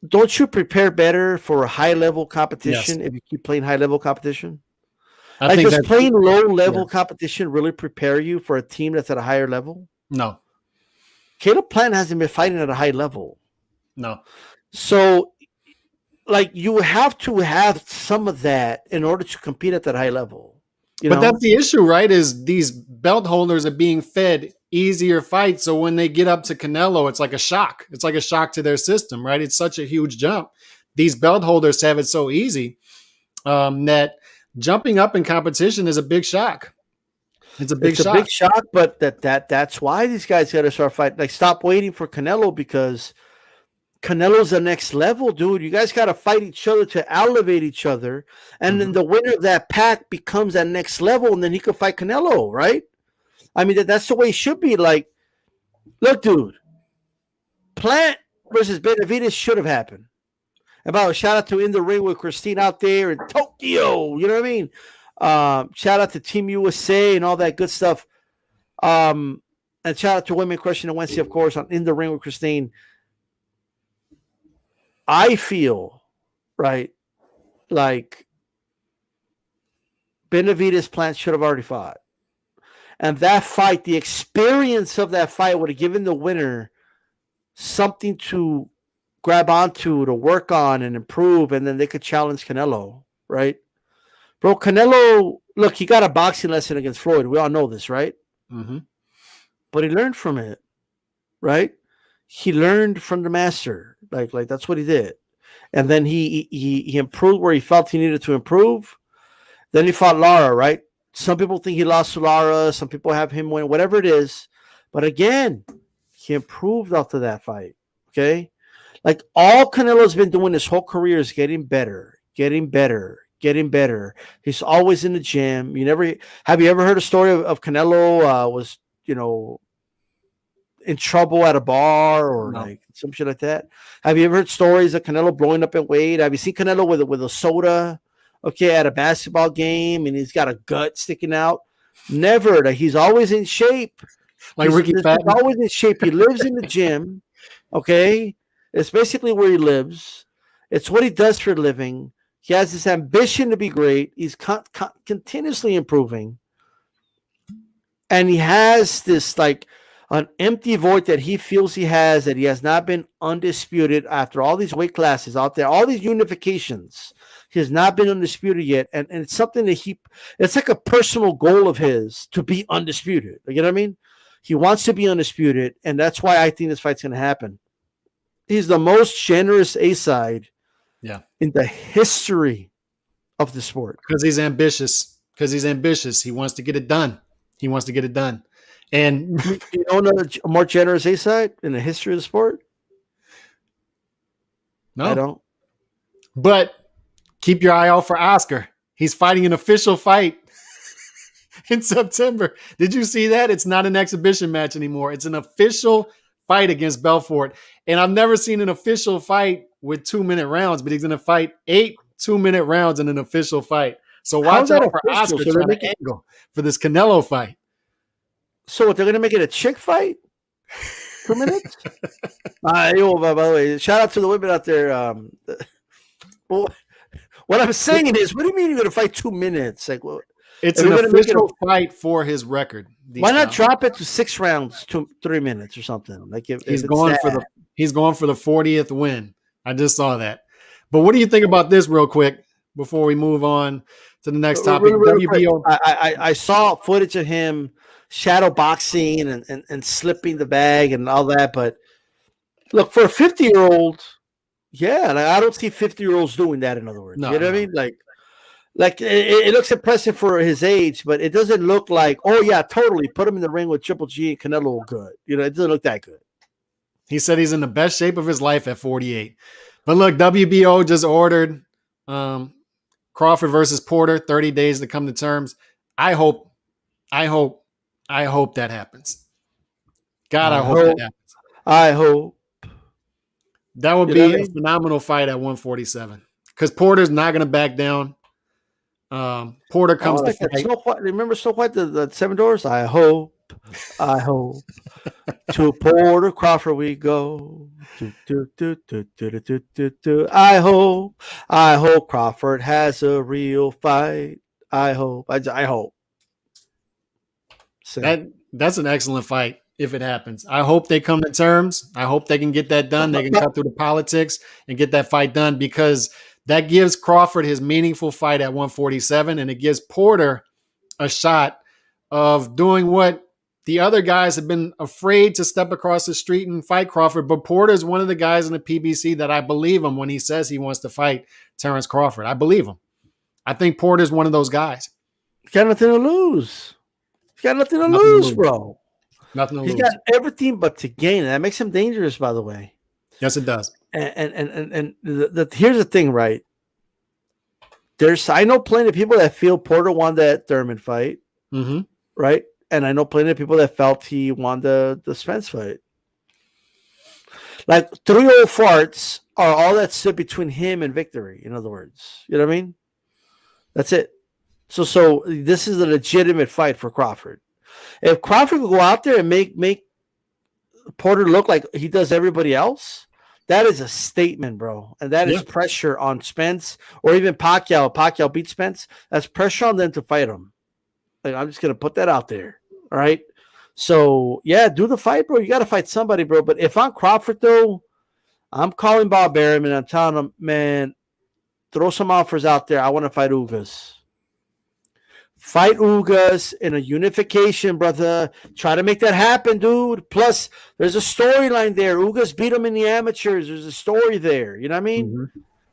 Don't you prepare better for a high level competition if you keep playing high level competition? I think does playing low level competition really prepare you for a team that's at a higher level? No. Caleb Plant hasn't been fighting at a high level. No. So, like, you have to have some of that in order to compete at that high level. But that's the issue, right? Is these belt holders are being fed easier fights. So when they get up to Canelo, it's like a shock. It's like a shock to their system, right? It's such a huge jump. These belt holders have it so easy that jumping up in competition is a big shock. It's a big shock, but that's why these guys got to start fighting. Like, stop waiting for Canelo because Canelo's the next level, dude. You guys got to fight each other to elevate each other. And then the winner of that pack becomes that next level, and then he could fight Canelo, right? I mean, that's the way it should be. Like, look, dude, Plant versus Benavidez should have happened. And by the way, shout out to In the Ring with Christine out there in Tokyo. You know what I mean? Shout out to Team USA and all that good stuff. And shout out to Women Crushing the Wednesday, of course, on In the Ring with Christine. I feel, right, like Benavidez Plant should have already fought. And that fight, the experience of that fight would have given the winner something to grab onto, to work on and improve, and then they could challenge Canelo, right? Bro, Canelo, look, he got a boxing lesson against Floyd. We all know this, right? Mm-hmm. But he learned from it, right? He learned from the master. Like that's what he did. And then he improved where he felt he needed to improve. Then he fought Lara, right? Some people think he lost to Lara. Some people have him win, whatever it is. But again, he improved after that fight, okay? Like, all Canelo's been doing his whole career is getting better, getting better, getting better. He's always in the gym. Have you ever heard a story of Canelo was, in trouble at a bar or like some shit like that? Have you ever heard stories of Canelo blowing up in weight? Have you seen Canelo with a soda, okay, at a basketball game, and he's got a gut sticking out? Never. Like, he's always in shape. Like Ricky Patton. He's always in shape. He lives in the gym, okay? It's basically where he lives. It's what he does for a living. He has this ambition to be great. He's continuously improving. And he has this, like, an empty void that he feels he has, that he has not been undisputed after all these weight classes out there, all these unifications. He has not been undisputed yet. And it's something that it's like a personal goal of his to be undisputed. You know what I mean? He wants to be undisputed. And that's why I think this fight's going to happen. He's the most generous A-side in the history of the sport. Because he's ambitious. He wants to get it done. And you know another more generous A-side in the history of the sport? No. I don't. But keep your eye out for Oscar. He's fighting an official fight in September. Did you see that? It's not an exhibition match anymore. It's an official fight against Belfort. And I've never seen an official fight with 2-minute rounds, but he's going to fight 8 2-minute rounds in an official fight. So watch out for Oscar trying to angle for this Canelo fight. So what, they're going to make it a chick fight? 2 minutes? By the way, shout out to the women out there. Well, what I'm saying is, what do you mean you're going to fight 2 minutes? Like, well, it's an official fight for his record. Why not drop it to 6 rounds to 3 minutes or something? Like, he's going for the 40th win. I just saw that. But what do you think about this, real quick, before we move on to the next topic? WBO. I saw footage of him shadow boxing and slipping the bag and all that, but Look, for a 50-year-old, yeah, like, I don't see 50-year-olds doing that, in other words. No, You know what I no. mean? Like it looks impressive for his age, but it doesn't look like, oh, yeah, totally. Put him in the ring with Triple G and Canelo good. You know, it doesn't look that good. He said he's in the best shape of his life at 48. But look, WBO just ordered Crawford versus Porter, 30 days to come to terms. I hope that happens. God, I hope that happens. I hope. That would You know be what I a mean? phenomenal fight at 147 because Porter's not going to back down. Porter Oh, comes to like that fight. Snow White. Remember Snow White, the Seven Doors? I hope. To Porter Crawford we go. I hope Crawford has a real fight. I hope. I hope. So, That's an excellent fight if it happens. I hope they come to terms. I hope they can get that done. They can cut through the politics and get that fight done because that gives Crawford his meaningful fight at 147, and it gives Porter a shot of doing what the other guys have been afraid to step across the street and fight Crawford. But Porter is one of the guys in the PBC that I believe him when he says he wants to fight Terrence Crawford. I believe him. I think Porter's one of those guys. he's got nothing to lose. He's got nothing to lose, bro. Nothing to He's lose. got everything but to gain. That makes him dangerous, by the way. Yes, it does. And here's the thing, right? I know plenty of people that feel Porter won that Thurman fight, right? And I know plenty of people that felt he won the Spence fight. Like 3 old farts are all that stood between him and victory. In other words, you know what I mean? That's it. So this is a legitimate fight for Crawford. If Crawford could go out there and make Porter look like he does everybody else, that is a statement, bro. And that is pressure on Spence or even Pacquiao. Pacquiao beat Spence. That's pressure on them to fight him. Like, I'm just going to put that out there. All right. So, yeah, do the fight, bro. You got to fight somebody, bro. But if I'm Crawford, though, I'm calling Bob Behrman and I'm telling him, man, throw some offers out there. I want to fight Ugas. Fight Ugas in a unification, brother. Try to make that happen, dude. Plus, there's a storyline there. Ugas beat him in the amateurs. There's a story there. You know what I mean?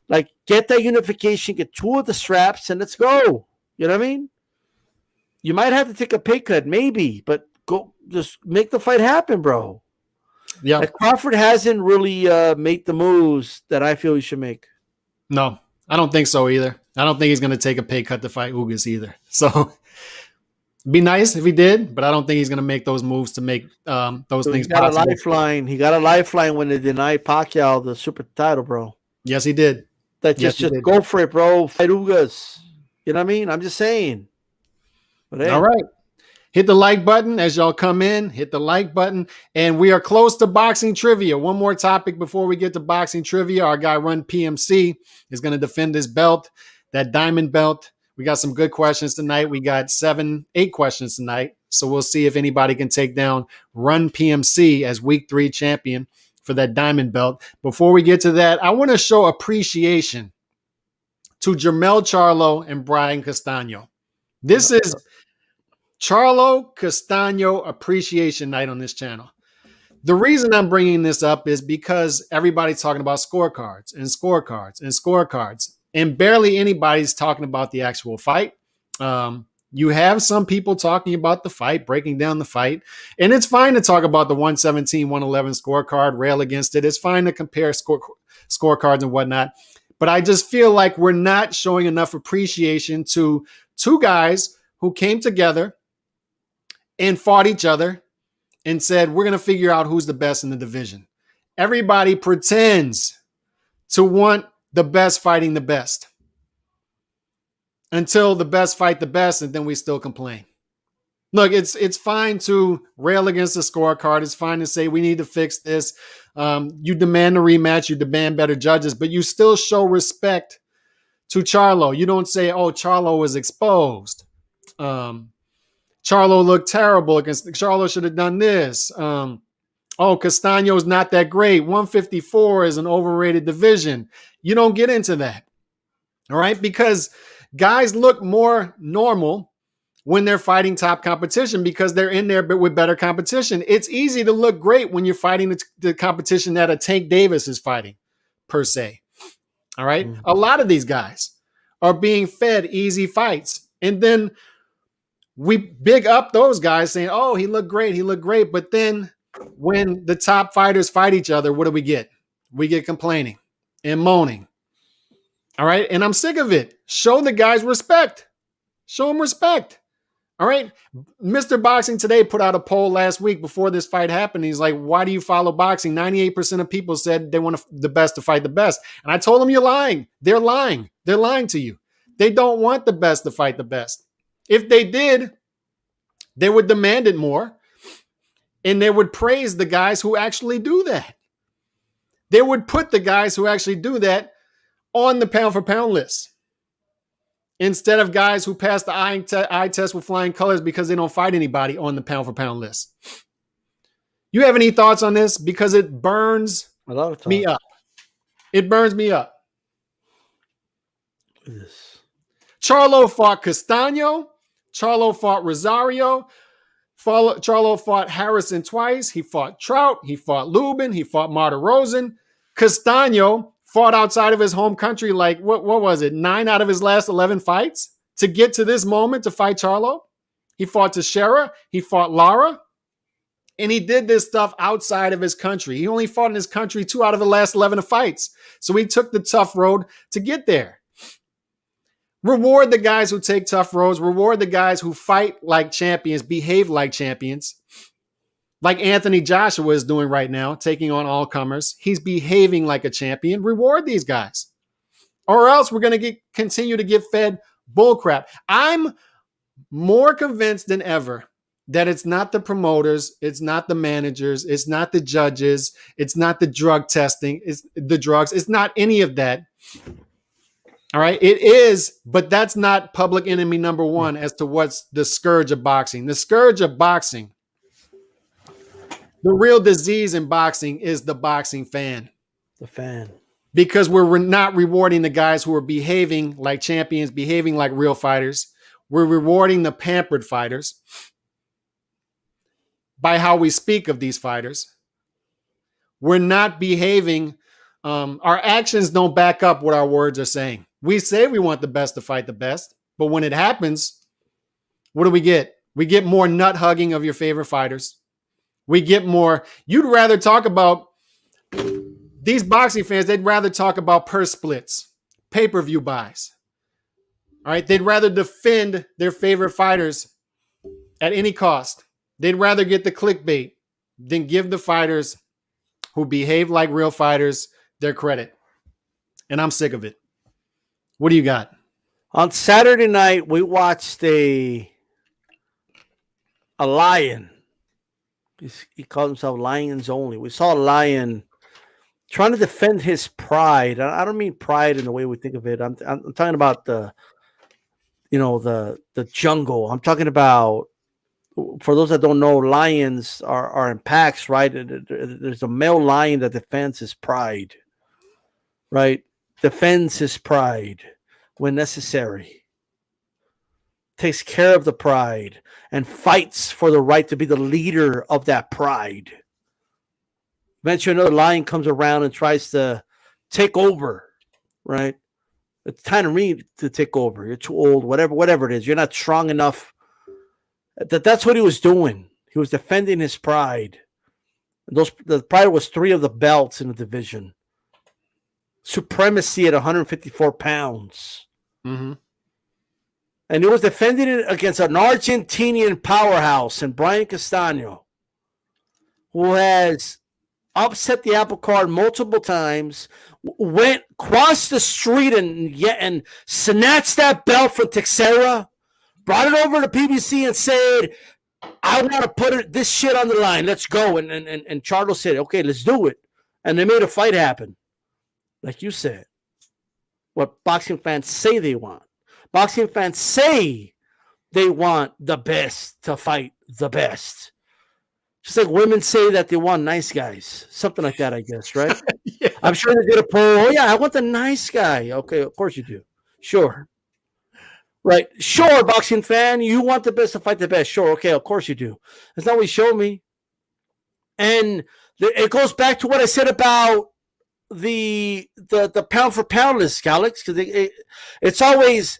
Like, get that unification, get 2 of the straps, and let's go. You know what I mean? You might have to take a pay cut, maybe, but go just make the fight happen, bro. Yeah. Like, Crawford hasn't really made the moves that I feel he should make. No, I don't think so either. I don't think he's going to take a pay cut to fight Ugas either. So be nice if he did, but I don't think he's going to make those moves to make those things got possible. A lifeline. He got a lifeline when they denied Pacquiao the super title, bro. Yes, he did. Just go for it, bro. Fight Ugas. You know what I mean? I'm just saying. But hey. All right. Hit the like button as y'all come in. Hit the like button. And we are close to boxing trivia. One more topic before we get to boxing trivia. Our guy Run PMC is going to defend his belt, that diamond belt. We got some good questions tonight. We got 8 questions tonight. So we'll see if anybody can take down Run PMC as week 3 champion for that diamond belt. Before we get to that, I want to show appreciation to Jermell Charlo and Brian Castano. This is Charlo Castano Appreciation Night on this channel. The reason I'm bringing this up is because everybody's talking about scorecards and scorecards and scorecards, and barely anybody's talking about the actual fight. You have some people talking about the fight, breaking down the fight, and it's fine to talk about the 117, 111 scorecard, rail against it. It's fine to compare scorecards and whatnot, but I just feel like we're not showing enough appreciation to 2 guys who came together and fought each other and said, we're going to figure out who's the best in the division. Everybody pretends to want the best fighting the best until the best fight the best, and then we still complain. Look, it's fine to rail against the scorecard. It's fine to say we need to fix this. You demand a rematch. You demand better judges, but you still show respect to Charlo. You don't say, oh, Charlo was exposed. Charlo looked terrible. Charlo should have done this. Castano's not that great. 154 is an overrated division. You don't get into that. All right? Because guys look more normal when they're fighting top competition because they're in there but with better competition. It's easy to look great when you're fighting the competition that a Tank Davis is fighting, per se. All right. Mm-hmm. A lot of these guys are being fed easy fights. And then we big up those guys saying, oh, he looked great. He looked great. But then when the top fighters fight each other, what do we get? We get complaining and moaning. All right. And I'm sick of it. Show the guys respect. Show them respect. All right. Mr. Boxing Today put out a poll last week before this fight happened. He's like, why do you follow boxing? 98% of people said they want the best to fight the best. And I told them, you're lying. They're lying. They're lying to you. They don't want the best to fight the best. If they did, they would demand it more. And they would praise the guys who actually do that. They would put the guys who actually do that on the pound for pound list, instead of guys who pass the eye test with flying colors because they don't fight anybody on the pound for pound list. You have any thoughts on this? Because it burns me up. It burns me up. Yes. Charlo fought Castano. Charlo fought Rosario. Charlo fought Harrison twice. He fought Trout. He fought Lubin. He fought Marta Rosen. Castano fought outside of his home country, like, what was it, 9 out of his last 11 fights to get to this moment to fight Charlo. He fought Teixeira. He fought Lara. And he did this stuff outside of his country. He only fought in his country 2 out of the last 11 fights. So he took the tough road to get there. Reward the guys who take tough roads. Reward the guys who fight like champions, behave like champions. Like Anthony Joshua is doing right now, taking on all comers. He's behaving like a champion. Reward these guys. Or else we're going to continue to get fed bullcrap. I'm more convinced than ever that it's not the promoters, it's not the managers, it's not the judges, it's not the drug testing, it's the drugs, it's not any of that. All right, it is, but that's not public enemy number one as to what's the scourge of boxing. The scourge of boxing, the real disease in boxing, is the boxing fan. The fan. Because we're not rewarding the guys who are behaving like champions, behaving like real fighters. We're rewarding the pampered fighters by how we speak of these fighters. We're not behaving. Our actions don't back up what our words are saying. We say we want the best to fight the best, but when it happens, what do we get? We get more nut hugging of your favorite fighters. We get more. You'd rather talk about these boxing fans. They'd rather talk about purse splits, pay-per-view buys. All right. They'd rather defend their favorite fighters at any cost. They'd rather get the clickbait than give the fighters who behave like real fighters their credit. And I'm sick of it. What do you got? On Saturday night, we watched a lion. He called himself Lions Only. We saw a lion trying to defend his pride. I don't mean pride in the way we think of it. I'm talking about the jungle. I'm talking about, for those that don't know, lions are in packs, right? There's a male lion that defends his pride, right? Defends his pride when necessary. Takes care of the pride and fights for the right to be the leader of that pride. Eventually another lion comes around and tries to take over, right? It's time for me to take over. You're too old, whatever it is. You're not strong enough. That's what he was doing. He was defending his pride. The pride was 3 of the belts in the division. Supremacy at 154 pounds. Mm-hmm. And he was defending it against an Argentinian powerhouse in Brian Castano, who has upset the apple cart multiple times, went across the street and snatched that belt from Teixeira, brought it over to PBC and said, I want to put this shit on the line. Let's go. And Charlo said, okay, let's do it. And they made a fight happen. Like you said, what boxing fans say they want. Boxing fans say they want the best to fight the best. Just like women say that they want nice guys. Something like that, I guess, right? Yeah. I'm sure they did a poll. Oh, yeah, I want the nice guy. Okay, of course you do. Sure. Right. Sure, boxing fan, you want the best to fight the best. Sure, okay, of course you do. That's not what you showed me. And it goes back to what I said about the pound for pound list, Alex, because it's always,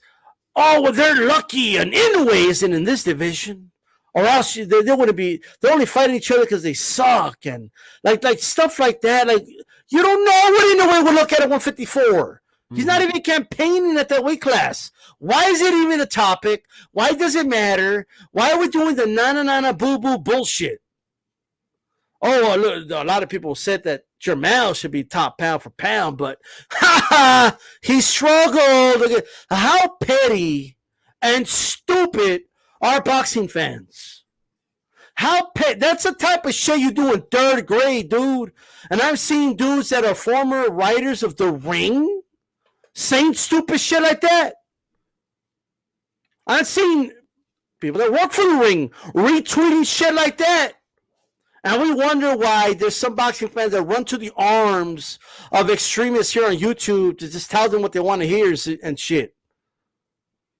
oh, well, they're lucky and Inoue isn't in this division. Or else they wouldn't be, they're only fighting each other because they suck. And like stuff like that. Like, you don't know what Inoue would look at 154. He's not even campaigning at that weight class. Why is it even a topic? Why does it matter? Why are we doing the na boo boo bullshit? Oh, look, a lot of people said that Jermell should be top pound for pound, but he struggled. Look at how petty and stupid are boxing fans. That's the type of shit you do in third grade, dude. And I've seen dudes that are former writers of The Ring saying stupid shit like that. I've seen people that work for The Ring retweeting shit like that. And we wonder why there's some boxing fans that run to the arms of extremists here on YouTube to just tell them what they want to hear and shit.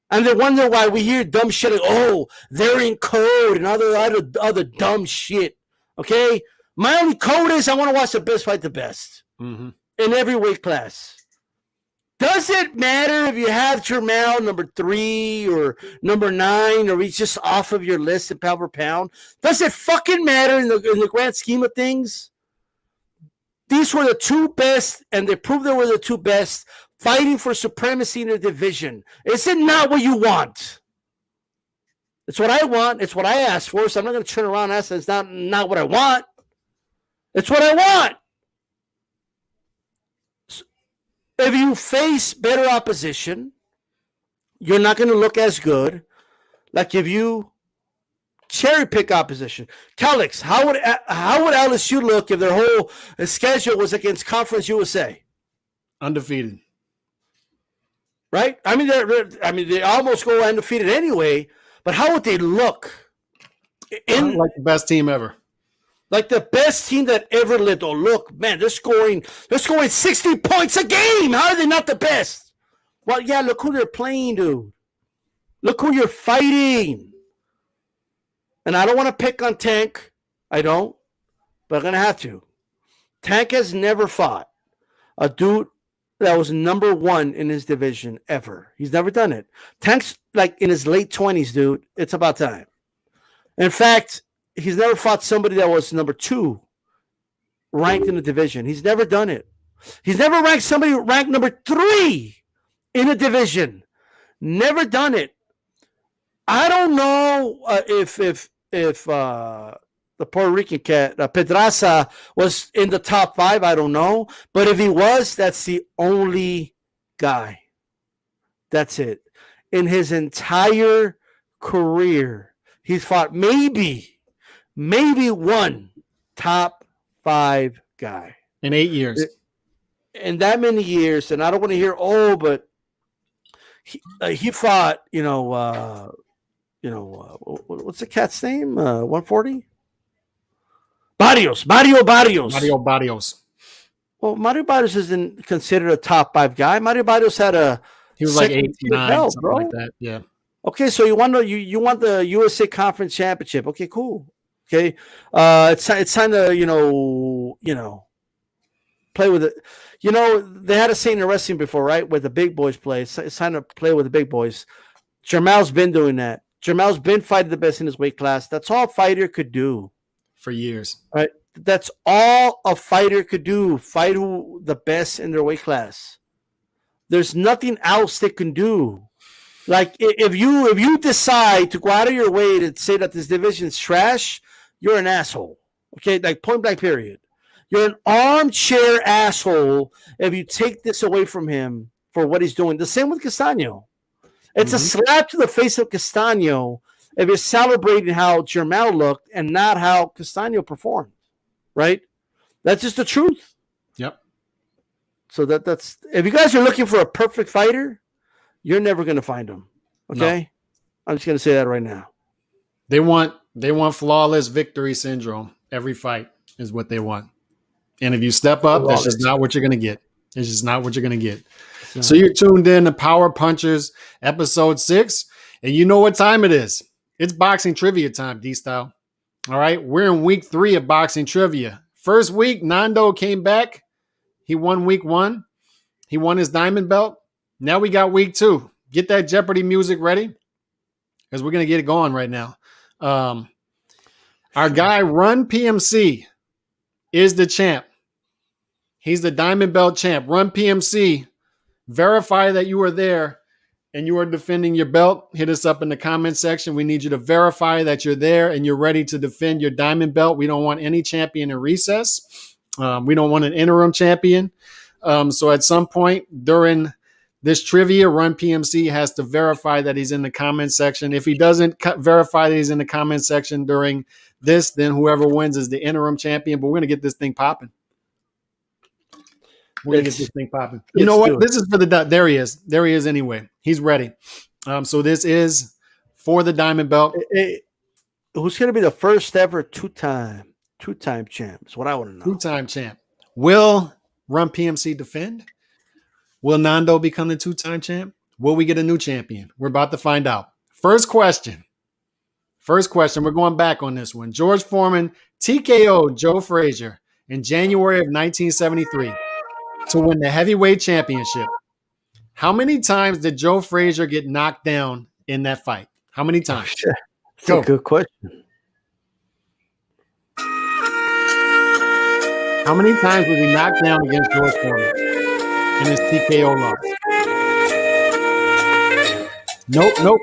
And they wonder why we hear dumb shit like, oh, they're in code and other dumb shit. Okay? My only code is I want to watch the best fight the best in every weight class. Does it matter if you have Jermell number 3 or number 9 or he's just off of your list in pound for pound? Does it fucking matter in the grand scheme of things? These were the two best, and they proved they were the two best fighting for supremacy in the division. Is it not what you want? It's what I want. It's what I asked for, so I'm not going to turn around and ask it's not what I want. It's what I want. If you face better opposition, you're not going to look as good. Like if you cherry pick opposition. Calix, how would LSU look if their whole schedule was against Conference USA? Undefeated. Right? I mean, they almost go undefeated anyway. But how would they look? Like the best team ever. Like the best team that ever lived. Oh, look, man, they're scoring 60 points a game. How are they not the best? Well, yeah, look who they're playing, dude. Look who you're fighting. And I don't want to pick on Tank. I don't. But I'm going to have to. Tank has never fought a dude that was number 1 in his division ever. He's never done it. Tank's like in his late 20s, dude. It's about time. In fact, he's never fought somebody that was number 2 ranked in the division. He's never done it. He's never ranked somebody ranked number 3 in a division. Never done it. I don't know if the Puerto Rican cat, Pedraza, was in the top 5. I don't know. But if he was, that's the only guy. That's it. In his entire career, he's fought maybe one top 5 guy. In 8 years. In that many years. And I don't want to hear, but he fought, what's the cat's name? 140? Mario Barrios. Well, Mario Barrios isn't considered a top 5 guy. Mario Barrios he was like 89, something like that. Yeah. Okay, so you want the USA Conference Championship. Okay, cool. Okay, it's time to play with it. They had a saying in wrestling before, right? Where the big boys play. It's time to play with the big boys. Jermell's been doing that. Jermell's been fighting the best in his weight class. That's all a fighter could do for years. Right? That's all a fighter could do. Fight who the best in their weight class. There's nothing else they can do. Like if you decide to go out of your way to say that this division's trash, you're an asshole. Okay, like point blank period. You're an armchair asshole if you take this away from him for what he's doing. The same with Castano. It's a slap to the face of Castano if you're celebrating how Jermell looked and not how Castano performed. Right? That's just the truth. Yep. So that's if you guys are looking for a perfect fighter, you're never going to find him. Okay? No. I'm just going to say that right now. They want flawless victory syndrome. Every fight is what they want. And if you step up, that's just not what you're going to get. It's just not what you're going to get. So you're tuned in to Power Punchers episode 6, and you know what time it is. It's boxing trivia time, D-Style. All right, we're in week 3 of boxing trivia. First week, Nando came back. He won week 1. He won his diamond belt. Now we got week 2. Get that Jeopardy music ready because we're going to get it going right now. Our guy, Run PMC, is the champ. He's the diamond belt champ. Run PMC. Verify that you are there and you are defending your belt. Hit us up in the comment section. We need you to verify that you're there and you're ready to defend your diamond belt. We don't want any champion in recess. We don't want an interim champion. So at some point during this trivia, Run PMC has to verify that he's in the comment section. If he doesn't verify that he's in the comment section during this, then whoever wins is the interim champion. But we're going to get this thing popping. We're going to get this thing popping. You know what? This is for the – there he is. There he is anyway. He's ready. So this is for the diamond belt. Who's going to be the first ever two-time champ? Is what I want to know. Two-time champ. Will Run PMC defend? Will Nando become the 2-time champ? Will we get a new champion? We're about to find out. First question. We're going back on this one. George Foreman TKO'd Joe Frazier in January of 1973 to win the heavyweight championship. How many times did Joe Frazier get knocked down in that fight? How many times? That's a good question. How many times was he knocked down against George Foreman in his TKO loss? Nope.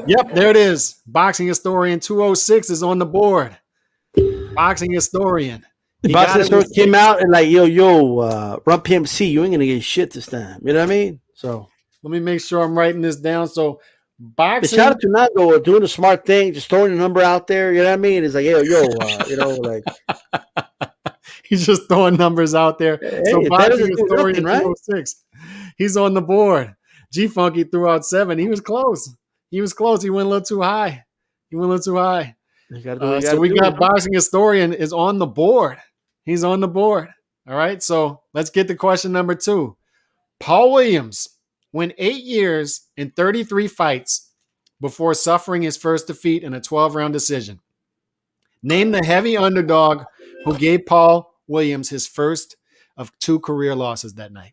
Yep, there it is. Boxing Historian 206 is on the board. Boxing Historian. The Boxing Historian came out and like, Run PMC, you ain't going to get shit this time. You know what I mean? So let me make sure I'm writing this down. So boxing. Shout out to Nando doing a smart thing, just throwing a number out there. You know what I mean? It's like, like. He's just throwing numbers out there. Hey, so Boxing Historian right? 206. He's on the board. G Funky threw out 7. He was close. He went a little too high. So we got Boxing Historian is on the board. He's on the board. All right. So let's get to question number 2. Paul Williams went 8 years and 33 fights before suffering his first defeat in a 12-round decision. Name the heavy underdog who gave Paul Williams his first of 2 career losses that night.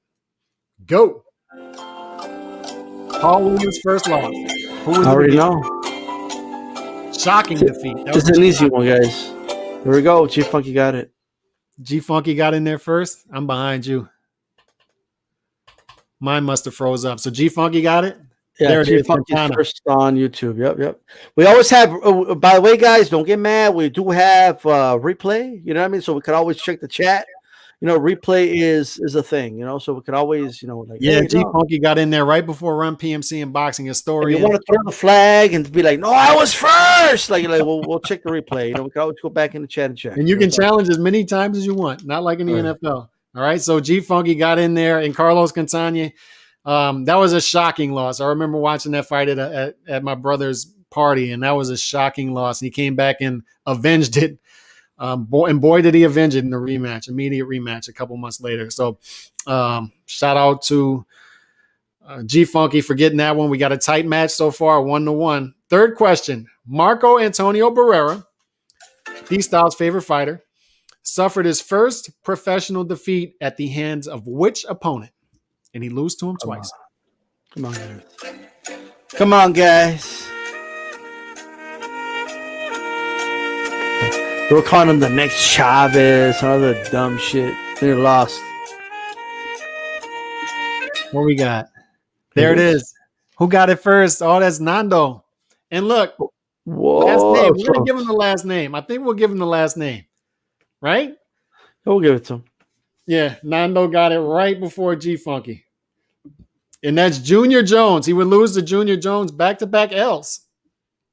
Go. Paul Williams' first loss. Who was I already know. Shocking defeat. This is an easy one, guys. Here we go. G Funky got it. G Funky got in there first. I'm behind you. Mine must have froze up. So G Funky got it? Yeah, there it is. Funky first on YouTube. Yep. We always have, by the way, guys, don't get mad. We do have replay. You know what I mean? So we could always check the chat. Replay is a thing, so we could always, G Funky got in there right before Run PMC and Boxing Historian. You want to throw the flag and be like, no, I was first. We'll check the replay. We can always go back in the chat and check. And you can challenge as many times as you want, not like in the NFL. All right. So G Funky got in there and Carlos Cantagna. That was a shocking loss. I remember watching that fight at my brother's party, and that was a shocking loss. He came back and avenged it. Boy, did he avenge it in the immediate rematch a couple months later. So shout out to G Funky for getting that one. We got a tight match so far, 1-1. Third question. Marco Antonio Barrera, D-Style's favorite fighter, suffered his first professional defeat at the hands of which opponent? And he lost to him twice. Come on, guys. They were calling him the next Chavez, all the dumb shit. They lost. What we got? There it is. Who got it first? Oh, that's Nando. And look, last name. We're going to give him the last name. I think we'll give him the last name. Right? We'll give it to him. Yeah, Nando got it right before G Funky. And that's Junior Jones. He would lose to Junior Jones back-to-back L's.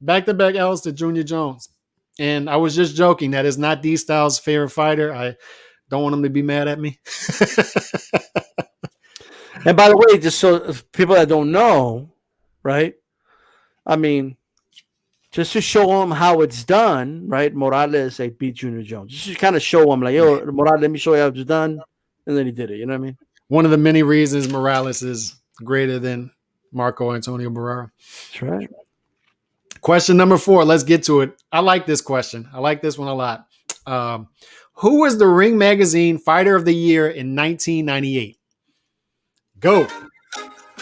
Back-to-back L's to Junior Jones. And I was just joking. That is not D-Style's favorite fighter. I don't want him to be mad at me. And by the way, just so people that don't know, right? I mean, just to show them how it's done, right? Morales beat Junior Jones. Just to kind of show them, like, yo, Morales, let me show you how it's done. and then he did it. You know what I mean? One of the many reasons Morales is greater than Marco Antonio Barrera. That's right. Question number 4. Let's get to it. I like this question. I like this one a lot. Who was the Ring Magazine Fighter of the Year in 1998? Go.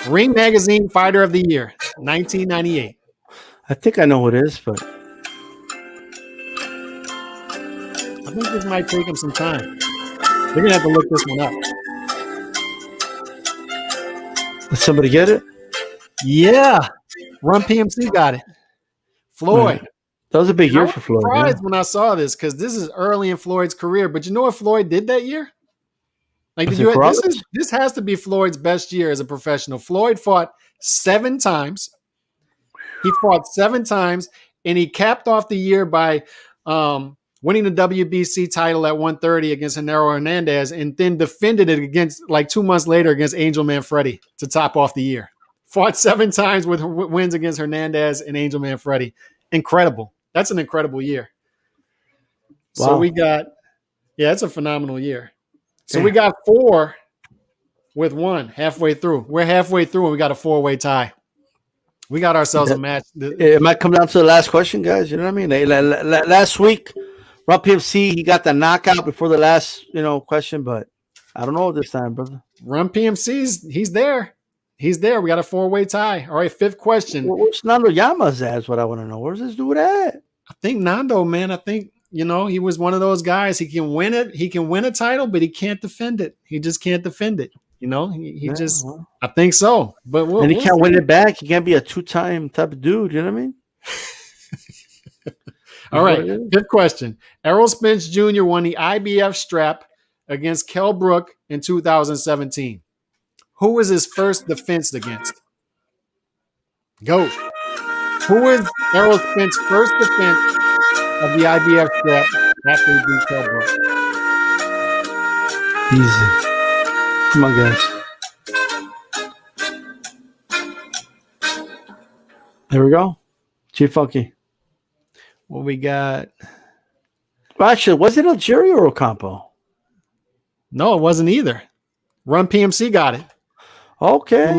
Ring Magazine Fighter of the Year, 1998. I think I know who it is, but I think this might take him some time. We're going to have to look this one up. did somebody get it? Yeah. Run PMC got it. Floyd. Right. That was a big year for Floyd. I was surprised when I saw this because this is early in Floyd's career. But you know what Floyd did that year? Like, this has to be Floyd's best year as a professional. Floyd fought 7 times. He fought 7 times, and he capped off the year by winning the WBC title at 130 against Genaro Hernandez, and then defended it against, like 2 months later, against Angel Manfredi to top off the year. Fought 7 times with wins against Hernandez and Angel Manfredi. Incredible. That's an incredible year. Wow. So we got, it's a phenomenal year. So we got 4 with 1 halfway through. We're halfway through and we got a 4-way tie. We got ourselves a match. It might come down to the last question, guys. You know what I mean? Last week, Rob PMC, he got the knockout before the last, question, but I don't know this time, brother. Run PMC's, he's there. He's there. We got a 4-way tie. All right, 5th question. Where's Nando Llamas at is what I want to know. Where's this dude at? I think Nando, man, he was one of those guys. He can win it. He can win a title, but he can't defend it. He just can't defend it. I think so. But and he can't win it back. He can't be a 2-time type of dude. You know what I mean? All right. 5th question. Errol Spence Jr. won the IBF strap against Kell Brook in 2017. Who was his first defense against? Go. Who was Errol Spence's first defense of the IBF strap after he beat Kell Brook? Easy. Come on, guys. There we go. G-Funky. What we got? Well, actually, was it Algeria or Ocampo? No, it wasn't either. Run PMC got it. Okay.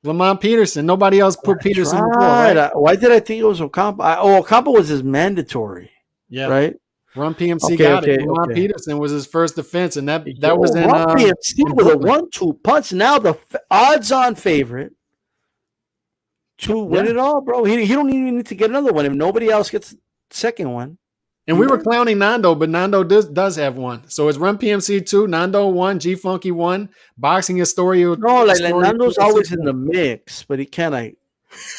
Lamont Peterson. Nobody else put Peterson before, right? Why did I think it was Ocampo? Ocampo was his mandatory. Yeah. Right? Run PMC got it. Lamont Peterson was his first defense, and that was in Run PMC with a 1-2 punch. Now the odds-on favorite to win it all, bro. He don't even need to get another one if nobody else gets the second one. And we were clowning Nando, but Nando does have one. So it's Run PMC 2, Nando 1, G-Funky 1, Boxing Historia. No, like Nando's always in the mix, but he can't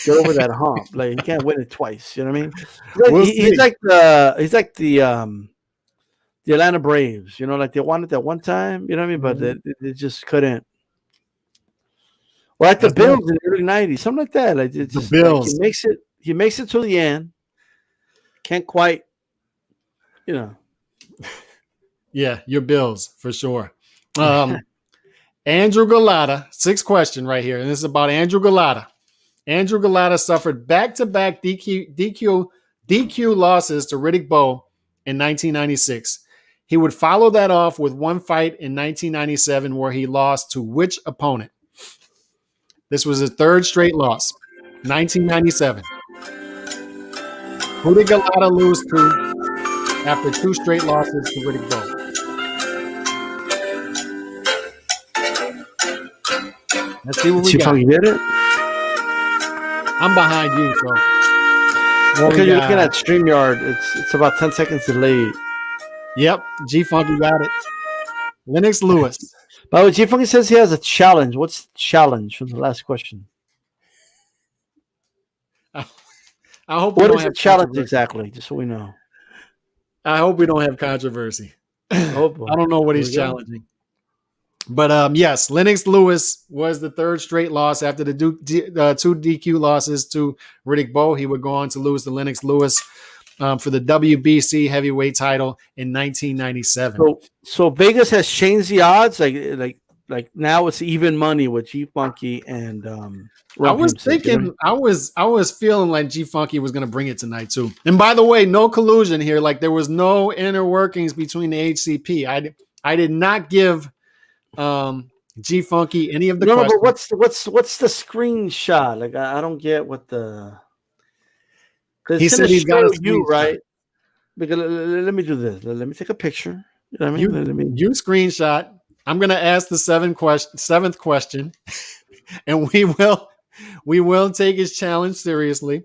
get over that hump. Like he can't win it twice. You know what I mean? He's like the Atlanta Braves. Like they wanted that one time. You know what I mean? But they just couldn't. Well, like the Bills in the early '90s, something like that. Like it's the Bills. Like he makes it to the end. Can't quite. Yeah, your Bills for sure. Andrew Galata, 6th question right here, and this is about Andrew Galata. Andrew Galata suffered back-to-back DQ losses to Riddick Bowe in 1996. He would follow that off with one fight in 1997 where he lost to which opponent? This was his 3rd straight loss, 1997. Who did Galata lose to after 2 straight losses to Riddick Bowe? Let's see what we got. You did it? I'm behind you, so. Because you're looking at StreamYard. It's about 10 seconds delayed. Yep, G-Funky got it. Lennox Lewis. By the way, G-Funky says he has a challenge. What's the challenge from the last question? I hope. What is the challenge exactly? Just so we know. I hope we don't have controversy. I don't know what he's challenging. But yes, Lennox Lewis was the 3rd straight loss after the 2 DQ losses to Riddick Bowe. He would go on to lose to Lennox Lewis for the WBC heavyweight title in 1997. So Vegas has changed the odds. Like now it's even money with G-Funky and I was thinking, I was feeling like G-Funky was going to bring it tonight too. And by the way, no collusion here. Like there was no inner workings between the HCP. I did not give G Funky any of the No, questions. but what's the screenshot? Like I don't get what the. It's He gonna said he's got show a you, screenshot. right? Because let me do this. Let me take a picture. You know what I mean? Let me. You screenshot. I'm gonna ask the seventh question, and we will take his challenge seriously,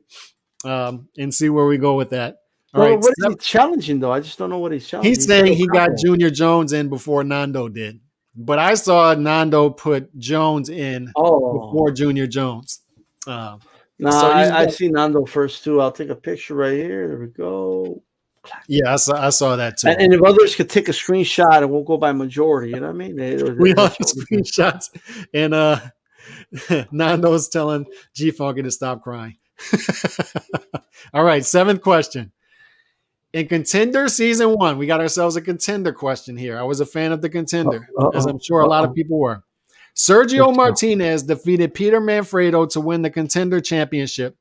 and see where we go with that. All No, right. what is he challenging though? I just don't know what he's challenging. He's saying he got Junior Jones in before Nando did, but I saw Nando put Jones in before Junior Jones. No, so I see Nando first too. I'll take a picture right here. There we go. Yeah, I saw that too. And if others could take a screenshot, it won't go by majority. You know what I mean? We all have screenshots, and Nando's telling G Funky to stop crying. All right, seventh question. In Contender Season 1, we got ourselves a Contender question here. I was a fan of the Contender, as I'm sure a lot of people were. Sergio Martinez defeated Peter Manfredo to win the Contender Championship.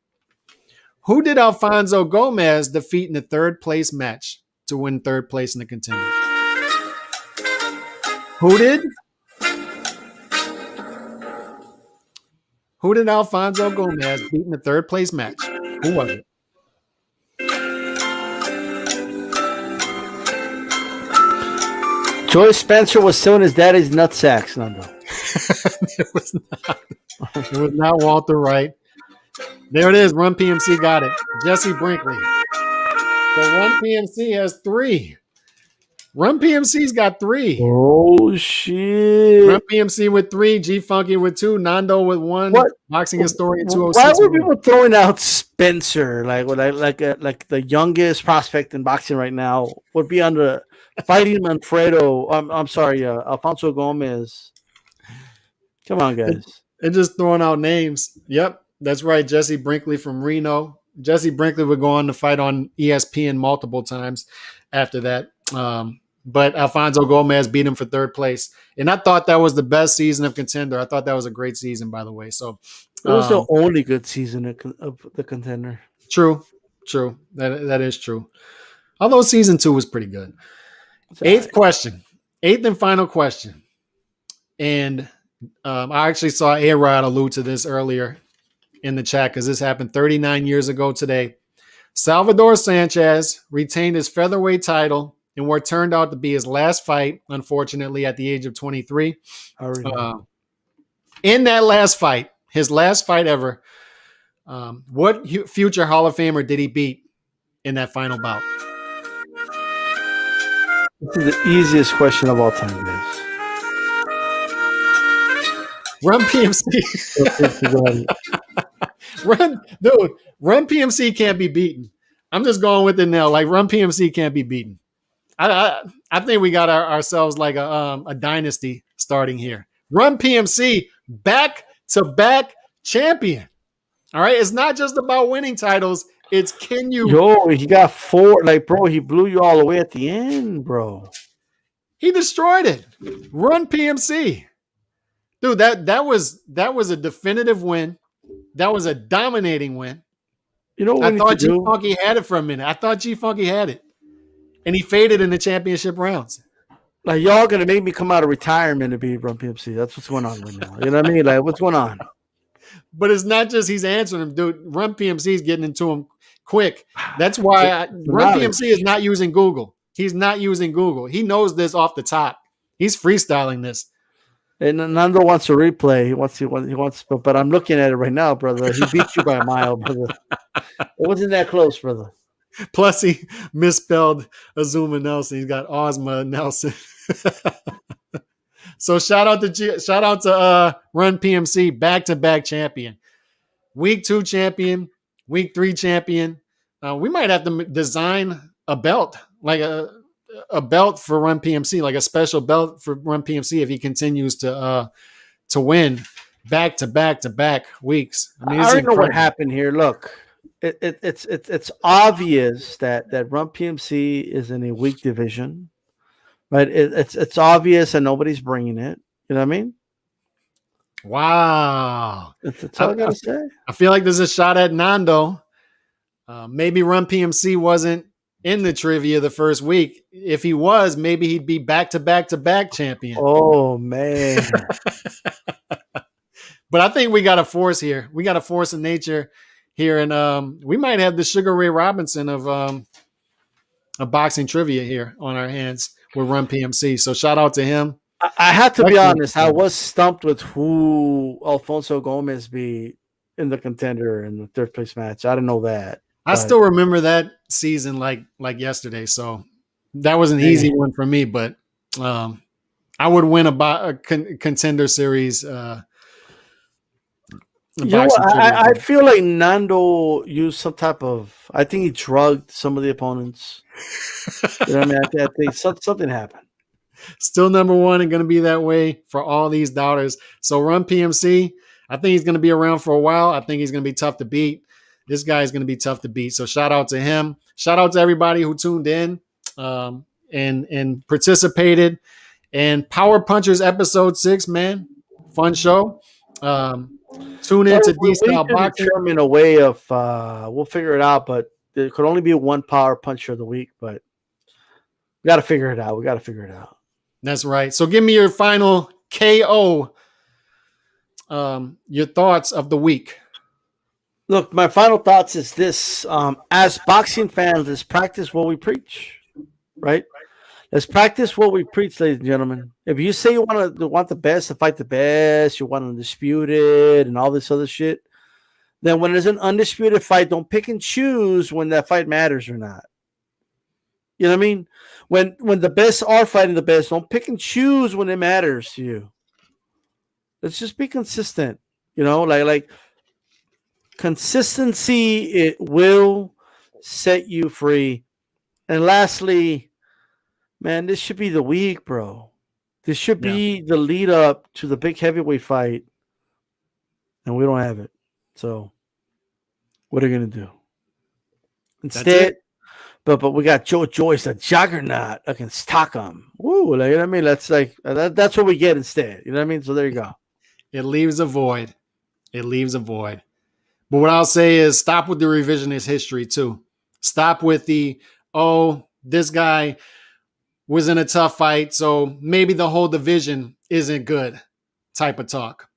Who did Alfonso Gomez defeat in the third place match to win third place in the Contender? Who did Alfonso Gomez beat in the third place match? Who was it? Joy Spencer was still in his daddy's nutsacks, Nando. It was not. It was not Walter Wright. There it is. Run PMC got it. Jesse Brinkley. So Run PMC has 3. Run PMC's got 3. Oh shit! Run PMC with 3. G Funky with 2. Nando with 1. What? Boxing Historian 206. Why were people throwing out Spencer like the youngest prospect in boxing right now would be under fighting Manfredo? I'm sorry, Alfonso Gomez. Come on, guys. And just throwing out names. Yep, that's right. Jesse Brinkley from Reno. Jesse Brinkley would go on to fight on ESPN multiple times after that. But Alfonso Gomez beat him for third place. And I thought that was the best season of Contender. I thought that was a great season, by the way. So it was the only good season of the Contender. True. That is true. Although season 2 was pretty good. Eighth and final question. And I actually saw A-Rod allude to this earlier in the chat because this happened 39 years ago today. Salvador Sanchez retained his featherweight title in what turned out to be his last fight, unfortunately, at the age of 23. In that last fight, his last fight ever, what future Hall of Famer did he beat in that final bout? This is the easiest question of all time, guys. Run PMC. Run PMC can't be beaten. I'm just going with it now. Like Run PMC can't be beaten. I think we got ourselves like a dynasty starting here. Run PMC back-to-back champion. All right, it's not just about winning titles. It's can you? Yo, he got 4. Like, bro, he blew you all the way at the end, bro. He destroyed it. Run PMC, dude. That was a definitive win. That was a dominating win. You know what I thought G Funky had it for a minute. I thought G Funky had it. And he faded in the championship rounds. Like, y'all gonna make me come out of retirement to be Run PMC. That's what's going on right now. You know what I mean? Like, what's going on? But it's not just he's answering him, dude. Run PMC is getting into him quick. That's why Run PMC is not using Google. He's not using Google. He knows this off the top. He's freestyling this. And Nando wants a replay. He wants, but I'm looking at it right now, brother. He beat you by a mile, brother. It wasn't that close, brother. Plus, he misspelled Azuma Nelson. He's got Ozma Nelson. So shout out to Run PMC, back-to-back champion, week 2 champion, week 3 champion. We might have to design a belt, like a belt for Run PMC, like a special belt for Run PMC if he continues to win back-to-back weeks. I mean, I already know what happened here. Look. It's obvious that Run PMC is in a weak division, right? It's obvious and nobody's bringing it. You know what I mean? Wow, that's all I gotta say. I feel like there's a shot at Nando. Maybe Run PMC wasn't in the trivia the first week. If he was, maybe he'd be back-to-back-to-back champion. Oh man. But I think we got a force here. We got a force of nature here, and we might have the Sugar Ray Robinson of boxing trivia here on our hands with Run PMC. So shout out to him. I have to be honest. I was stumped with who Alfonso Gomez be in the contender in the third place match. I didn't know that. I still remember that season like yesterday. So that was an easy one for me. But I would win a contender series. I feel like Nando used some type of. I think he drugged some of the opponents. You know what I mean? I think something happened. Still number one and going to be that way for all these doubters. So Run PMC, I think he's going to be around for a while. I think he's going to be tough to beat. This guy is going to be tough to beat. So shout out to him. Shout out to everybody who tuned in and participated. And Power Punchers episode 6, man, fun show. Tune in to D-Style Boxing. In a way of we'll figure it out, but there could only be one Power Puncher of the week. But we got to figure it out. That's right. So give me your final KO, your thoughts of the week. Look, my final thoughts is this. As boxing fans, let's practice what we preach, right? Let's practice what we preach, ladies and gentlemen. If you say you want the best to fight the best, you want Undisputed and all this other shit, then when there's an undisputed fight, don't pick and choose when that fight matters or not. You know what I mean? When the best are fighting the best, don't pick and choose when it matters to you. Let's just be consistent. You know, like consistency, it will set you free. And lastly, man, this should be the week, bro. This should be the lead up to the big heavyweight fight. And we don't have it. So what are you going to do? Instead, but we got Joe Joyce, a juggernaut against Stockholm. Woo, like, you know what I mean? That's like that's what we get instead. You know what I mean? So there you go. It leaves a void. But what I'll say is stop with the revisionist history too. Stop with this guy was in a tough fight, so maybe the whole division isn't good type of talk.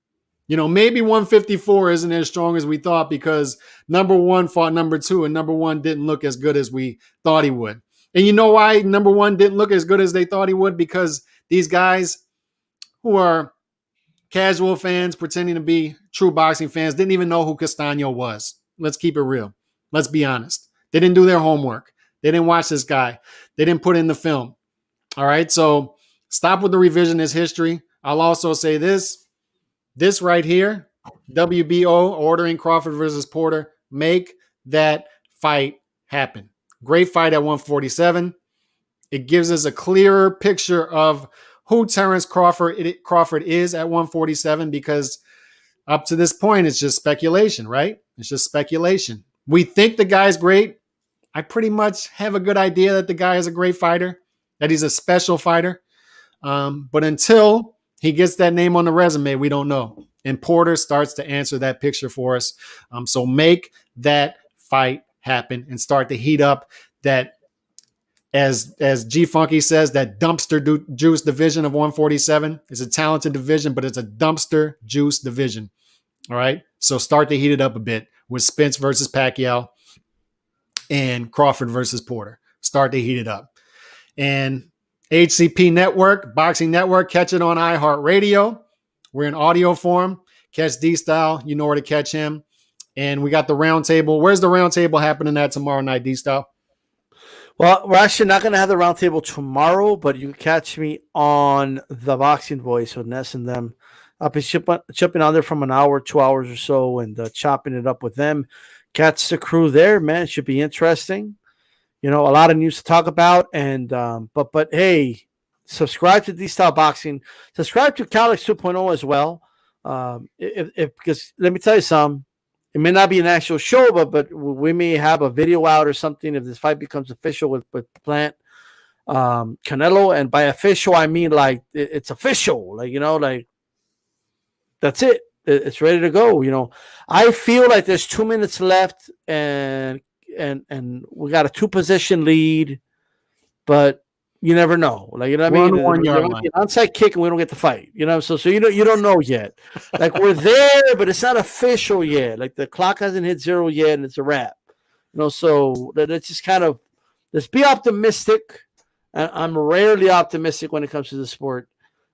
You know, maybe 154 isn't as strong as we thought because number one fought number two and number one didn't look as good as we thought he would. And you know why number one didn't look as good as they thought he would? Because these guys who are casual fans pretending to be true boxing fans didn't even know who Castano was. Let's keep it real. Let's be honest. They didn't do their homework. They didn't watch this guy. They didn't put in the film. All right, so stop with the revisionist history. I'll also say this right here, WBO ordering Crawford versus Porter, make that fight happen. Great fight at 147. It gives us a clearer picture of who Terrence Crawford is at 147 because up to this point, it's just speculation, right? It's just speculation. We think the guy's great. I pretty much have a good idea that the guy is a great fighter, that he's a special fighter. But until he gets that name on the resume, we don't know. And Porter starts to answer that picture for us. So make that fight happen and start to heat up that, as G Funky says, that dumpster juice division of 147 is a talented division, but it's a dumpster juice division. All right. So start to heat it up a bit with Spence versus Pacquiao and Crawford versus Porter. Start to heat it up. And HCP Network, Boxing Network, catch it on iHeartRadio. We're in audio form. Catch D-Style. You know where to catch him. And we got the roundtable. Where's the roundtable happening at tomorrow night, D-Style? Well, we're actually not going to have the roundtable tomorrow, but you can catch me on the Boxing Voice with Ness and them. I'll be chipping on there from an hour, 2 hours or so, and chopping it up with them. Catch the crew there, man. It should be interesting. You know, a lot of news to talk about. And but hey, subscribe to D-Style Boxing. Subscribe to Calix 2.0 as well. Because let me tell you something. It may not be an actual show, but we may have a video out or something if this fight becomes official with Plant Canelo. And by official, I mean like it's official. Like, you know, like that's it. It's ready to go. You know, I feel like there's 2 minutes left, and and we got a 2-position lead, but you never know. Like, you know what I We're on mean? the 1 yard There might line. be an onside kick and we don't get the fight. You know, so you don't know yet. Like, we're there, but it's not official yet. Like, the clock hasn't hit 0 yet, and it's a wrap. You know, so let's just kind of let's be optimistic. I'm rarely optimistic when it comes to the sport,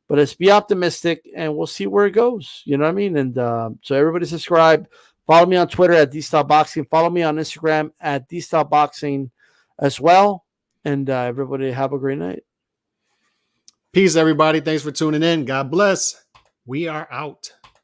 but let's be optimistic, and we'll see where it goes. You know what I mean? And so everybody subscribe. Follow me on Twitter at DStopBoxing. Follow me on Instagram at DStopBoxing as well. And everybody have a great night. Peace, everybody. Thanks for tuning in. God bless. We are out.